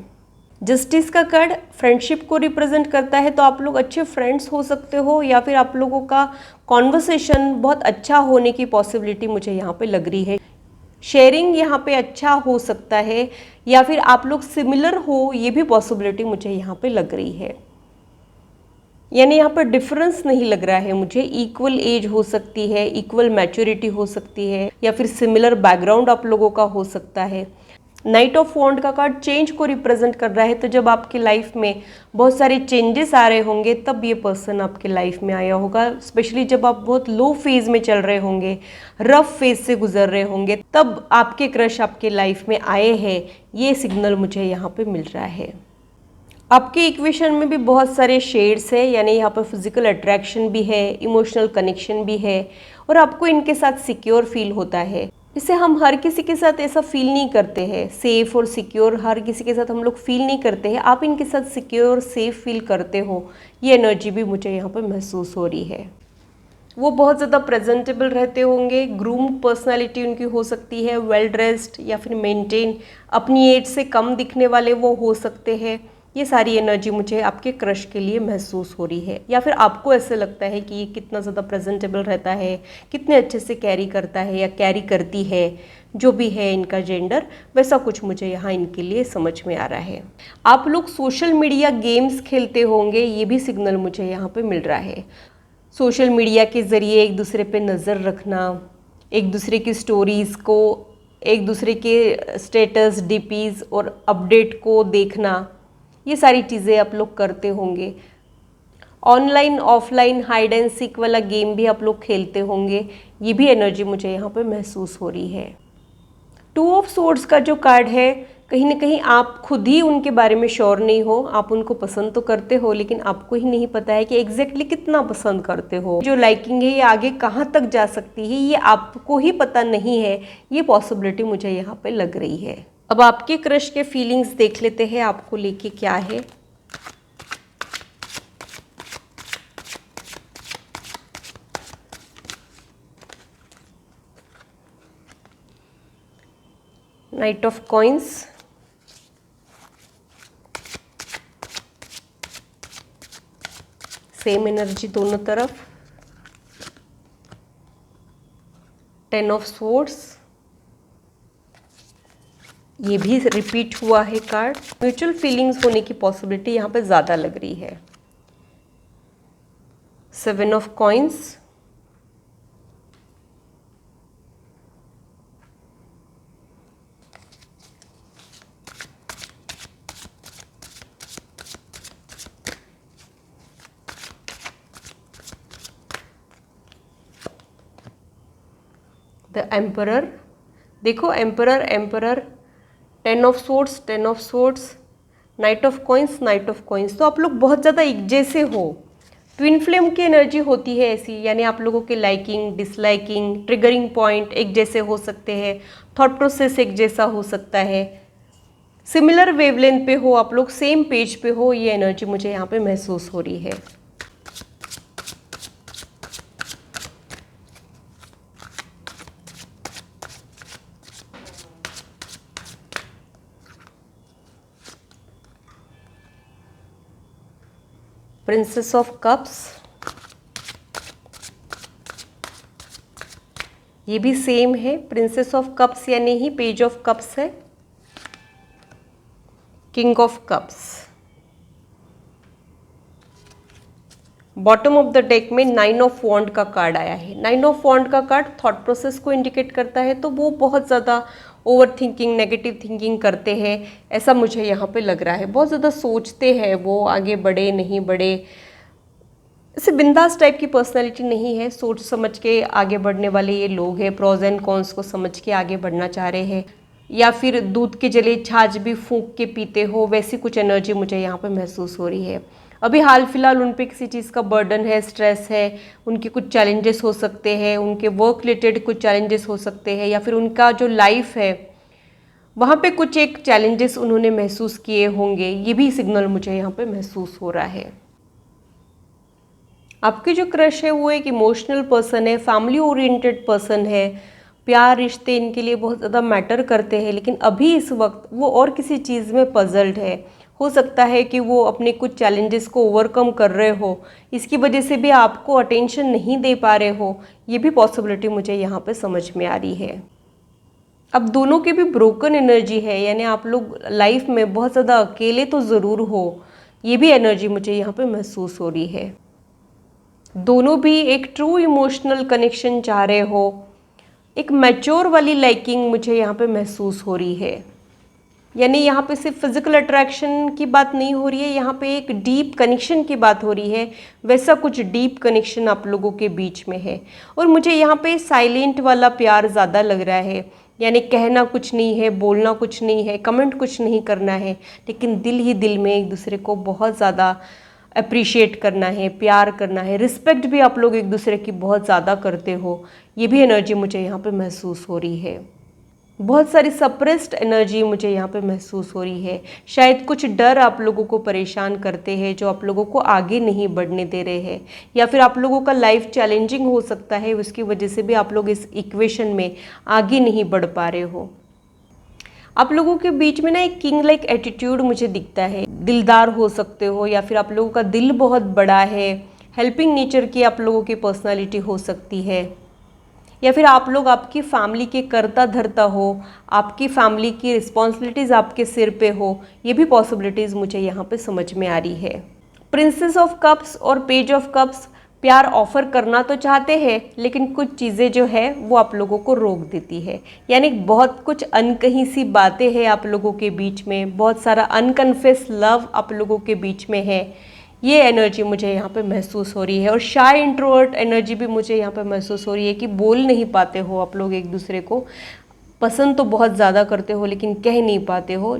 जस्टिस का कार्ड फ्रेंडशिप को रिप्रेजेंट करता है, तो आप लोग अच्छे फ्रेंड्स हो सकते हो, या फिर आप लोगों का कॉन्वर्सेशन बहुत अच्छा होने की पॉसिबिलिटी मुझे यहाँ पे लग रही है। शेयरिंग यहाँ पे अच्छा हो सकता है, या फिर आप लोग सिमिलर हो, ये भी पॉसिबिलिटी मुझे यहाँ पे लग रही है। यानी यहाँ पर डिफरेंस नहीं लग रहा है मुझे, इक्वल एज हो सकती है, इक्वल मैच्योरिटी हो सकती है, या फिर सिमिलर बैकग्राउंड आप लोगों का हो सकता है। नाइट ऑफ वॉन्ड का कार्ड चेंज को रिप्रेजेंट कर रहा है, तो जब आपकी लाइफ में बहुत सारे चेंजेस आ रहे होंगे तब ये पर्सन आपके लाइफ में आया होगा। स्पेशली जब आप बहुत लो फेज में चल रहे होंगे, रफ फेज से गुजर रहे होंगे, तब आपके क्रश आपके लाइफ में आए हैं, ये सिग्नल मुझे यहाँ पे मिल रहा है। आपके इक्वेशन में भी बहुत सारे शेड्स है, यानी यहाँ पर फिजिकल अट्रैक्शन भी है, इमोशनल कनेक्शन भी है, और आपको इनके साथ सिक्योर फील होता है। इसे हम हर किसी के साथ ऐसा फील नहीं करते हैं, सेफ और सिक्योर हर किसी के साथ हम लोग फील नहीं करते हैं। आप इनके साथ सिक्योर और सेफ फील करते हो, ये एनर्जी भी मुझे यहाँ पर महसूस हो रही है। वो बहुत ज़्यादा प्रेजेंटेबल रहते होंगे, ग्रूम्ड पर्सनालिटी उनकी हो सकती है, वेल ड्रेस्ड या फिर मेंटेन, अपनी एज से कम दिखने वाले वो हो सकते हैं। ये सारी एनर्जी मुझे आपके क्रश के लिए महसूस हो रही है, या फिर आपको ऐसे लगता है कि ये कितना ज़्यादा प्रेजेंटेबल रहता है, कितने अच्छे से कैरी करता है या कैरी करती है, जो भी है इनका जेंडर, वैसा कुछ मुझे यहाँ इनके लिए समझ में आ रहा है। आप लोग सोशल मीडिया गेम्स खेलते होंगे, ये भी सिग्नल मुझे यहाँ पे मिल रहा है। सोशल मीडिया के ज़रिए एक दूसरे पे नज़र रखना, एक दूसरे की स्टोरीज़ को, एक दूसरे के स्टेटस, डीपीज़ और अपडेट को देखना, ये सारी चीज़ें आप लोग करते होंगे। Online offline hide and seek वाला गेम भी आप लोग खेलते होंगे, ये भी एनर्जी मुझे यहाँ पे महसूस हो रही है। टू ऑफ सोर्ड्स का जो कार्ड है, कहीं ना कहीं आप खुद ही उनके बारे में श्योर नहीं हो। आप उनको पसंद तो करते हो, लेकिन आपको ही नहीं पता है कि एग्जैक्टली कितना पसंद करते हो। जो लाइकिंग है ये आगे कहाँ तक जा सकती है, ये आपको ही पता नहीं है। ये पॉसिबिलिटी मुझे यहाँ पे लग रही है। अब आपके क्रश के फीलिंग्स देख लेते हैं, आपको लेके क्या है। Knight of coins, same energy दोनों तरफ। 10 ऑफ स्वॉर्ड्स, ये भी रिपीट हुआ है कार्ड। म्यूचुअल फीलिंग्स होने की पॉसिबिलिटी यहाँ पे ज़्यादा लग रही है। 7 ऑफ कॉइन्स, द एम्परर। देखो emperor emperor, 10 of swords 10 of swords, night of coins night of coins. तो आप लोग बहुत ज़्यादा एक जैसे हो। ट्विन फ्लेम की एनर्जी होती है ऐसी, यानी आप लोगों के लाइकिंग डिसलाइकिंग ट्रिगरिंग पॉइंट एक जैसे हो सकते हैं, थॉट प्रोसेस एक जैसा हो सकता है, सिमिलर वेवलेंथ पे हो आप लोग, सेम पेज पे हो, ये एनर्जी मुझे यहाँ पे महसूस हो रही है। प्रिंसेस ऑफ कप्स, ये भी सेम है। प्रिंसेस ऑफ कप्स यानी ही पेज ऑफ कप्स है। King of cups, bottom of the deck में 9 ऑफ वॉन्ड का कार्ड आया है। 9 ऑफ वॉन्ड का कार्ड थॉट प्रोसेस को इंडिकेट करता है, तो वो बहुत ज़्यादा ओवर थिंकिंग नेगेटिव थिंकिंग करते हैं, ऐसा मुझे यहाँ पे लग रहा है। बहुत ज़्यादा सोचते हैं वो, आगे बढ़े नहीं बढ़े, ऐसे बिंदास टाइप की पर्सनैलिटी नहीं है। सोच समझ के आगे बढ़ने वाले ये लोग हैं, प्रोज एंड कॉन्स को समझ के आगे बढ़ना चाह रहे हैं, या फिर दूध के जले छाछ भी फूंक के पीते हो, वैसी कुछ एनर्जी मुझे यहाँ पे महसूस हो रही है। अभी हाल फिलहाल उन पे किसी चीज़ का बर्डन है, स्ट्रेस है, उनके कुछ चैलेंजेस हो सकते हैं, उनके वर्क रिलेटेड कुछ चैलेंजेस हो सकते हैं, या फिर उनका जो लाइफ है वहाँ पे कुछ एक चैलेंजेस उन्होंने महसूस किए होंगे, ये भी सिग्नल मुझे यहाँ पे महसूस हो रहा है। आपकी जो क्रश है वो एक इमोशनल पर्सन है, फैमिली ओरिएंटेड पर्सन है, प्यार रिश्ते इनके लिए बहुत ज़्यादा मैटर करते हैं, लेकिन अभी इस वक्त वो और किसी चीज़ में पजल्ड है। हो सकता है कि वो अपने कुछ चैलेंजेस को ओवरकम कर रहे हो, इसकी वजह से भी आपको अटेंशन नहीं दे पा रहे हो, ये भी पॉसिबिलिटी मुझे यहाँ पे समझ में आ रही है। अब दोनों की भी ब्रोकन एनर्जी है, यानी आप लोग लाइफ में बहुत ज़्यादा अकेले तो ज़रूर हो, ये भी एनर्जी मुझे यहाँ पे महसूस हो रही है। दोनों भी एक ट्रू इमोशनल कनेक्शन चाह रहे हो, एक मैच्योर वाली लाइकिंग मुझे यहाँ पे महसूस हो रही है। यानी यहाँ पे सिर्फ फिजिकल अट्रैक्शन की बात नहीं हो रही है, यहाँ पे एक डीप कनेक्शन की बात हो रही है। वैसा कुछ डीप कनेक्शन आप लोगों के बीच में है। और मुझे यहाँ पे साइलेंट वाला प्यार ज़्यादा लग रहा है, यानी कहना कुछ नहीं है, बोलना कुछ नहीं है, कमेंट कुछ नहीं करना है, लेकिन दिल ही दिल में एक दूसरे को बहुत ज़्यादा अप्रिशिएट करना है, प्यार करना है, रिस्पेक्ट भी आप लोग एक दूसरे की बहुत ज़्यादा करते हो। ये भी एनर्जी मुझे यहाँ पे महसूस हो रही है। बहुत सारी सप्रेस्ड एनर्जी मुझे यहाँ पे महसूस हो रही है। शायद कुछ डर आप लोगों को परेशान करते हैं, जो आप लोगों को आगे नहीं बढ़ने दे रहे हैं, या फिर आप लोगों का लाइफ चैलेंजिंग हो सकता है, उसकी वजह से भी आप लोग इस इक्वेशन में आगे नहीं बढ़ पा रहे हो। आप लोगों के बीच में ना एक किंग लाइक एटीट्यूड मुझे दिखता है। दिलदार हो सकते हो, या फिर आप लोगों का दिल बहुत बड़ा है, हेल्पिंग नेचर की आप लोगों की पर्सनालिटी हो सकती है, या फिर आप लोग आपकी फैमिली के कर्ता धर्ता हो, आपकी फैमिली की रिस्पॉन्सिबिलिटीज़ आपके सिर पे हो। ये भी पॉसिबिलिटीज़ मुझे यहाँ पे समझ में आ रही है। प्रिंसेस ऑफ कप्स और पेज ऑफ कप्स प्यार ऑफर करना तो चाहते हैं, लेकिन कुछ चीज़ें जो है वो आप लोगों को रोक देती है। यानी बहुत कुछ अनकही सी बातें हैं आप लोगों के बीच में, बहुत सारा अनकन्फेस लव आप लोगों के बीच में है। ये एनर्जी मुझे यहाँ पे महसूस हो रही है। और शाय इंट्रोवर्ट एनर्जी भी मुझे यहाँ पे महसूस हो रही है कि बोल नहीं पाते हो आप लोग एक दूसरे को, पसंद तो बहुत ज़्यादा करते हो लेकिन कह नहीं पाते हो।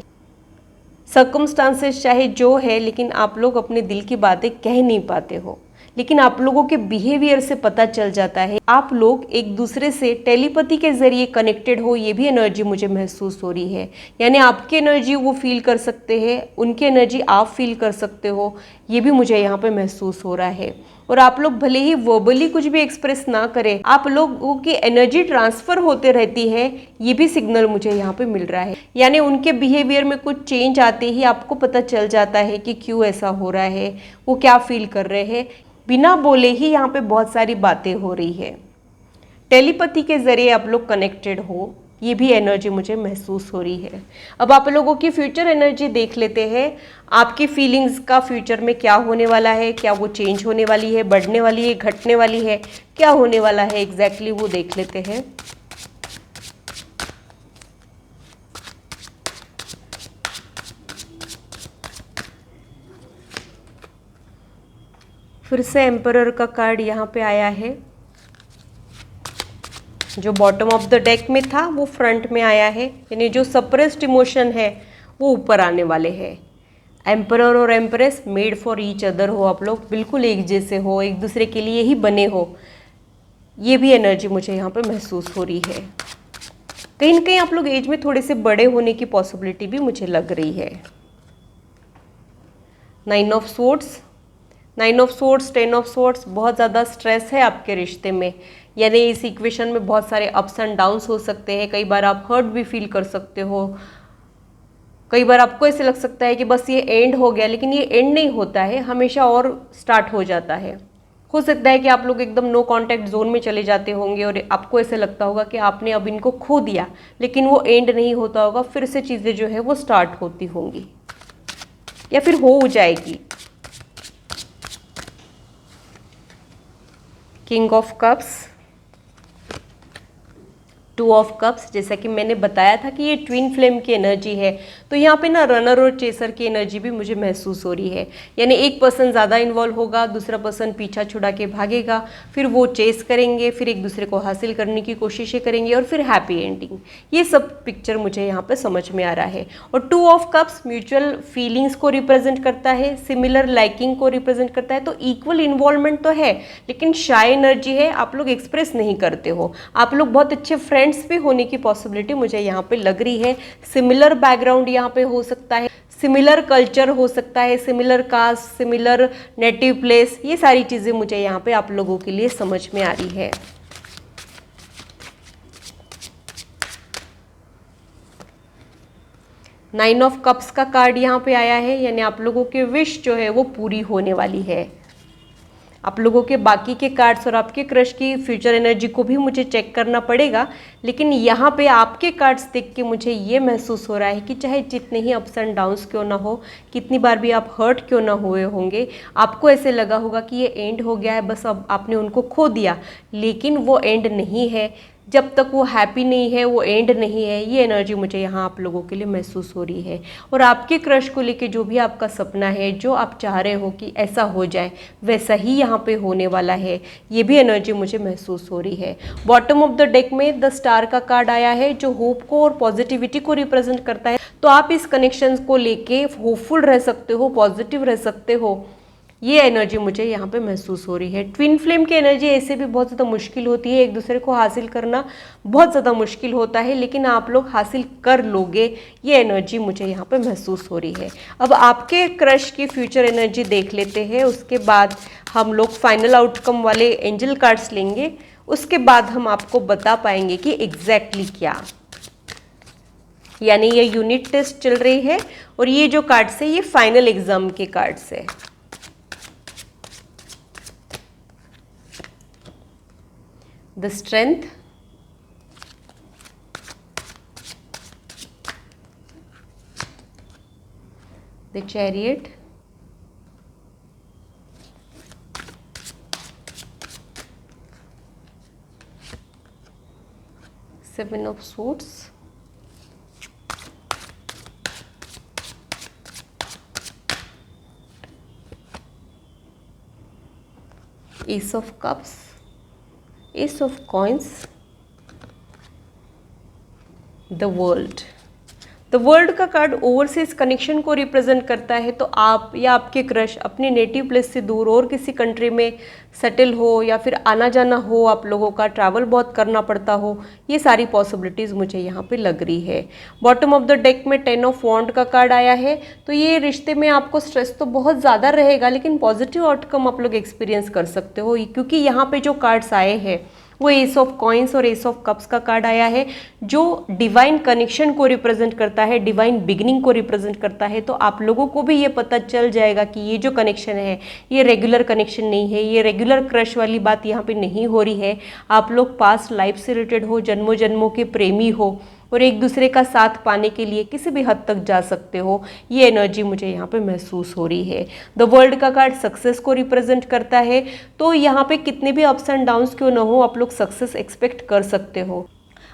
सर्कमस्टांसेस चाहे जो है, लेकिन आप लोग अपने दिल की बातें कह नहीं पाते हो। लेकिन आप लोगों के बिहेवियर से पता चल जाता है आप लोग एक दूसरे से टेलीपैथी के जरिए कनेक्टेड हो। ये भी एनर्जी मुझे महसूस हो रही है। यानी आपकी एनर्जी वो फील कर सकते हैं, उनकी एनर्जी आप फील कर सकते हो। ये भी मुझे यहाँ पे महसूस हो रहा है। और आप लोग भले ही वर्बली कुछ भी एक्सप्रेस ना करें, आप लोगों की एनर्जी ट्रांसफर होते रहती है, ये भी सिग्नल मुझे यहाँ पे मिल रहा है। यानी उनके बिहेवियर में कुछ चेंज आते ही आपको पता चल जाता है कि क्यों ऐसा हो रहा है, वो क्या फील कर रहे हैं। बिना बोले ही यहाँ पे बहुत सारी बातें हो रही है। टेलीपैथी के जरिए आप लोग कनेक्टेड हो, ये भी एनर्जी मुझे महसूस हो रही है। अब आप लोगों की फ्यूचर एनर्जी देख लेते हैं। आपकी फीलिंग्स का फ्यूचर में क्या होने वाला है, क्या वो चेंज होने वाली है, बढ़ने वाली है, घटने वाली है, क्या होने वाला है एग्जैक्टली वो देख लेते हैं। फिर से एम्परर का कार्ड यहाँ पे आया है। जो बॉटम ऑफ द डेक में था वो फ्रंट में आया है, यानी जो सप्रेस्ड इमोशन है वो ऊपर आने वाले हैं। एम्परर और empress made for each other हो, आप लोग बिल्कुल एक जैसे हो, एक दूसरे के लिए ही बने हो। ये भी एनर्जी मुझे यहाँ पे महसूस हो रही है। कहीं ना कहीं आप लोग एज में थोड़े से बड़े होने की पॉसिबिलिटी भी मुझे लग रही है। 9 of swords, 9 of swords, 10 of swords, बहुत ज़्यादा स्ट्रेस है आपके रिश्ते में। यानी इस इक्वेशन में बहुत सारे अप्स एंड डाउन्स हो सकते हैं। कई बार आप हर्ट भी फील कर सकते हो, कई बार आपको ऐसे लग सकता है कि बस ये एंड हो गया, लेकिन ये एंड नहीं होता है, हमेशा और स्टार्ट हो जाता है। हो सकता है कि आप लोग एकदम नो कांटेक्ट जोन में चले जाते होंगे और आपको ऐसे लगता होगा कि आपने अब इनको खो दिया, लेकिन वो एंड नहीं होता होगा, फिर से चीज़ें जो है वो स्टार्ट होती होंगी या फिर हो जाएगी। King of cups, 2 of cups, जैसा कि मैंने बताया था कि ये ट्विन फ्लेम की एनर्जी है, तो यहाँ पे ना रनर और चेसर की एनर्जी भी मुझे महसूस हो रही है। यानी एक पर्सन ज़्यादा इन्वॉल्व होगा, दूसरा पर्सन पीछा छुड़ा के भागेगा, फिर वो चेस करेंगे, फिर एक दूसरे को हासिल करने की कोशिशें करेंगे और फिर हैप्पी एंडिंग। ये सब पिक्चर मुझे यहाँ पे समझ में आ रहा है। और 2 ऑफ कप्स म्यूचुअल फीलिंग्स को रिप्रेजेंट करता है, सिमिलर लाइकिंग को रिप्रेजेंट करता है। तो इक्वल इन्वॉल्वमेंट तो है, लेकिन शाय एनर्जी है, आप लोग एक्सप्रेस नहीं करते हो। आप लोग बहुत अच्छे फ्रेंड्स भी होने की पॉसिबिलिटी मुझे यहाँ पे लग रही है। सिमिलर बैकग्राउंड यहाँ पे हो सकता है, सिमिलर कल्चर हो सकता है, similar caste, similar native place, ये सारी चीज़ें मुझे यहाँ पे आप लोगों के लिए समझ में आ रही है। नाइन ऑफ कप्स का कार्ड यहाँ पे आया है, यानी आप लोगों की विश जो है वो पूरी होने वाली है। आप लोगों के बाकी के कार्ड्स और आपके क्रश की फ्यूचर एनर्जी को भी मुझे चेक करना पड़ेगा, लेकिन यहाँ पे आपके कार्ड्स देख के मुझे ये महसूस हो रहा है कि चाहे जितने ही अप्स एंड डाउन्स क्यों ना हो, कितनी बार भी आप हर्ट क्यों ना हुए होंगे, आपको ऐसे लगा होगा कि ये एंड हो गया है, बस अब आपने उनको खो दिया, लेकिन वो एंड नहीं है। जब तक वो हैप्पी नहीं है वो एंड नहीं है। ये एनर्जी मुझे यहाँ आप लोगों के लिए महसूस हो रही है। और आपके क्रश को लेके जो भी आपका सपना है, जो आप चाह रहे हो कि ऐसा हो जाए, वैसा ही यहाँ पे होने वाला है, ये भी एनर्जी मुझे महसूस हो रही है। बॉटम ऑफ द डेक में द स्टार का कार्ड आया है, जो होप को और पॉजिटिविटी को रिप्रेजेंट करता है। तो आप इस कनेक्शन को लेके होपफुल रह सकते हो, पॉजिटिव रह सकते हो, ये एनर्जी मुझे यहाँ पे महसूस हो रही है। ट्विन फ्लेम की एनर्जी ऐसे भी बहुत ज़्यादा मुश्किल होती है, एक दूसरे को हासिल करना बहुत ज़्यादा मुश्किल होता है, लेकिन आप लोग हासिल कर लोगे, ये एनर्जी मुझे यहाँ पे महसूस हो रही है। अब आपके क्रश की फ्यूचर एनर्जी देख लेते हैं, उसके बाद हम लोग फाइनल आउटकम वाले एंजल कार्ड्स लेंगे, उसके बाद हम आपको बता पाएंगे कि एग्जैक्टली क्या, यानी ये यूनिट टेस्ट चल रही है और ये जो कार्ड्स है ये फाइनल एग्जाम के कार्ड्स है। The strength, the chariot, seven of swords, ace of cups, Ace of Coins, The World। The world का कार्ड ओवरसीज कनेक्शन को रिप्रेजेंट करता है। तो आप या आपके क्रश अपने नेटिव प्लेस से दूर और किसी कंट्री में सेटल हो, या फिर आना जाना हो, आप लोगों का ट्रैवल बहुत करना पड़ता हो, ये सारी पॉसिबिलिटीज़ मुझे यहाँ पे लग रही है। बॉटम ऑफ द डेक में 10 ऑफ वॉन्ड का कार्ड आया है। तो ये रिश्ते में आपको स्ट्रेस तो बहुत ज़्यादा रहेगा, लेकिन पॉजिटिव आउटकम आप लोग एक्सपीरियंस कर सकते हो, क्योंकि यहाँ पे जो कार्ड्स आए हैं वो एस ऑफ कॉइन्स और एस ऑफ कप्स का कार्ड आया है, जो डिवाइन कनेक्शन को रिप्रेजेंट करता है, डिवाइन बिगिनिंग को रिप्रेजेंट करता है। तो आप लोगों को भी ये पता चल जाएगा कि ये जो कनेक्शन है ये रेगुलर कनेक्शन नहीं है, ये रेगुलर क्रश वाली बात यहाँ पे नहीं हो रही है। आप लोग पास्ट लाइफ से रिलेटेड हो, जन्मों जन्मों के प्रेमी हो और एक दूसरे का साथ पाने के लिए किसी भी हद तक जा सकते हो, ये एनर्जी मुझे यहाँ पे महसूस हो रही है। द वर्ल्ड का कार्ड सक्सेस को रिप्रेजेंट करता है। तो यहाँ पे कितने भी अप्स एंड डाउन्स क्यों ना हो, आप लोग सक्सेस एक्सपेक्ट कर सकते हो।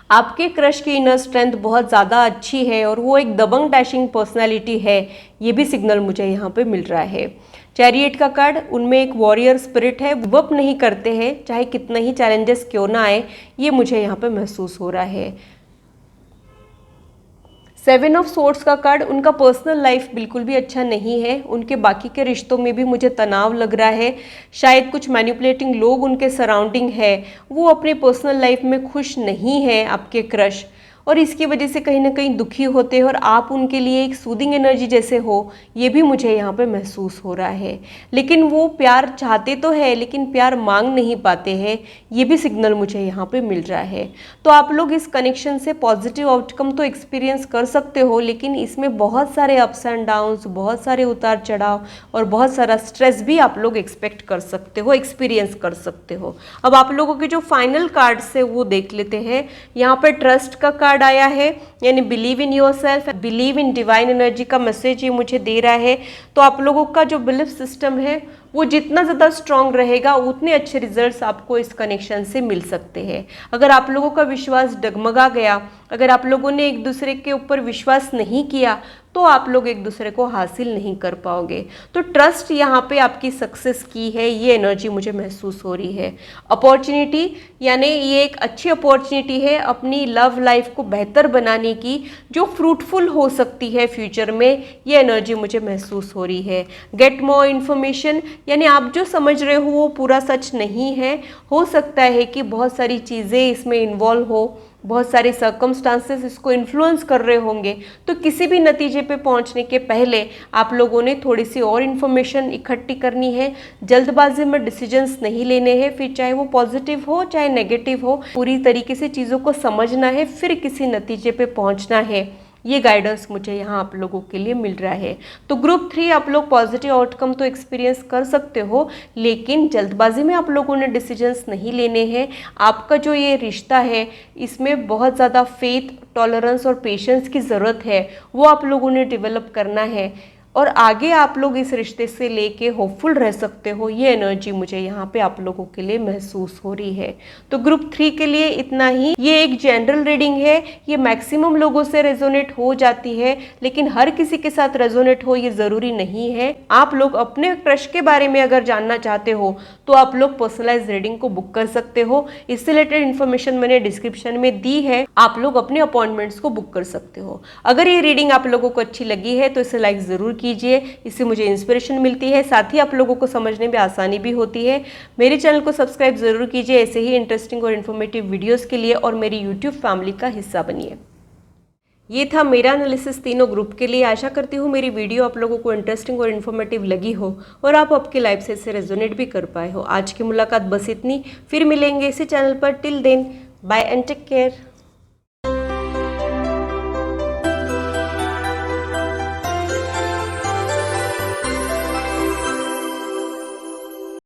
आपके क्रश की इनर स्ट्रेंथ बहुत ज़्यादा अच्छी है और वो एक दबंग डैशिंग पर्सनैलिटी है, ये भी सिग्नल मुझे यहाँ पे मिल रहा है। चैरियट का कार्ड, उनमें एक वॉरियर स्पिरिट है, वप नहीं करते हैं चाहे कितना ही चैलेंजेस क्यों ना आए, ये मुझे यहाँ पे महसूस हो रहा है। 7 ऑफ सोर्ड्स का कार्ड, उनका पर्सनल लाइफ बिल्कुल भी अच्छा नहीं है, उनके बाकी के रिश्तों में भी मुझे तनाव लग रहा है। शायद कुछ मैनिपुलेटिंग लोग उनके सराउंडिंग है, वो अपने पर्सनल लाइफ में खुश नहीं है आपके क्रश, और इसकी वजह से कहीं ना कहीं दुखी होते हैं और आप उनके लिए एक सूदिंग एनर्जी जैसे हो, ये भी मुझे यहाँ पे महसूस हो रहा है। लेकिन वो प्यार चाहते तो है लेकिन प्यार मांग नहीं पाते हैं, ये भी सिग्नल मुझे यहाँ पे मिल रहा है। तो आप लोग इस कनेक्शन से पॉजिटिव आउटकम तो एक्सपीरियंस कर सकते हो, लेकिन इसमें बहुत सारे अप्स एंड डाउन्स, बहुत सारे उतार चढ़ाव और बहुत सारा स्ट्रेस भी आप लोग एक्सपेक्ट कर सकते हो, एक्सपीरियंस कर सकते हो। अब आप लोगों के जो फाइनल कार्ड्स है वो देख लेते हैं। यहाँ पे ट्रस्ट का कार्ड आया है, यानी believe in yourself, believe in divine energy का मैसेज ये मुझे दे रहा है। तो आप लोगों का जो बिलीफ सिस्टम है वो जितना ज़्यादा स्ट्रांग रहेगा उतने अच्छे रिजल्ट्स आपको इस कनेक्शन से मिल सकते हैं। अगर आप लोगों का विश्वास डगमगा गया, अगर आप लोगों ने एक दूसरे के ऊपर विश्वास नहीं किया, तो आप लोग एक दूसरे को हासिल नहीं कर पाओगे। तो ट्रस्ट यहाँ पे आपकी सक्सेस की है, ये एनर्जी मुझे महसूस हो रही है। अपॉर्चुनिटी, यानी ये एक अच्छी अपॉर्चुनिटी है अपनी लव लाइफ को बेहतर बनाने की, जो फ्रूटफुल हो सकती है फ्यूचर में, ये एनर्जी मुझे महसूस हो रही है। गेट मोर इन्फॉर्मेशन, यानी आप जो समझ रहे हो वो पूरा सच नहीं है, हो सकता है कि बहुत सारी चीज़ें इसमें इन्वॉल्व हो, बहुत सारे सर्कमस्टांसेस इसको इन्फ्लुएंस कर रहे होंगे। तो किसी भी नतीजे पे पहुंचने के पहले आप लोगों ने थोड़ी सी और इन्फॉर्मेशन इकट्ठी करनी है, जल्दबाजी में डिसीजंस नहीं लेने हैं, फिर चाहे वो पॉजिटिव हो चाहे नेगेटिव हो, पूरी तरीके से चीज़ों को समझना है, फिर किसी नतीजे पे पहुंचना है, ये गाइडेंस मुझे यहाँ आप लोगों के लिए मिल रहा है। तो ग्रुप 3 आप लोग पॉजिटिव आउटकम तो एक्सपीरियंस कर सकते हो, लेकिन जल्दबाजी में आप लोगों ने डिसीजंस नहीं लेने हैं। आपका जो ये रिश्ता है इसमें बहुत ज़्यादा फेथ, टॉलरेंस और पेशेंस की ज़रूरत है, वो आप लोगों ने डेवलप करना है और आगे आप लोग इस रिश्ते से लेके होपफुल रह सकते हो। ये एनर्जी मुझे यहाँ पे आप लोगों के लिए महसूस हो रही है। तो ग्रुप 3 के लिए इतना ही। ये एक जनरल रीडिंग है, ये मैक्सिमम लोगों से रेजोनेट हो जाती है, लेकिन हर किसी के साथ रेजोनेट हो ये ज़रूरी नहीं है। आप लोग अपने क्रश के बारे में अगर जानना चाहते हो तो आप लोग पर्सनलाइज रीडिंग को बुक कर सकते हो। इससे रिलेटेड इन्फॉर्मेशन मैंने डिस्क्रिप्शन में दी है, आप लोग अपने अपॉइंटमेंट्स को बुक कर सकते हो। अगर ये रीडिंग आप लोगों को अच्छी लगी है तो इसे लाइक ज़रूर कीजिए, इससे मुझे इंस्पिरेशन मिलती है, साथ ही आप लोगों को समझने में आसानी भी होती है। मेरे चैनल को सब्सक्राइब ज़रूर कीजिए ऐसे ही इंटरेस्टिंग और इन्फॉर्मेटिव वीडियोस के लिए, और मेरी यूट्यूब फैमिली का हिस्सा बनिए। ये था मेरा एनालिसिस तीनों ग्रुप के लिए। आशा करती हूँ मेरी वीडियो आप लोगों को इंटरेस्टिंग और इन्फॉर्मेटिव लगी हो और आप आपकी लाइफ से इससे रेजोनेट भी कर पाए हो। आज की मुलाकात बस इतनी, फिर मिलेंगे इसी चैनल पर। Till then, bye and take care.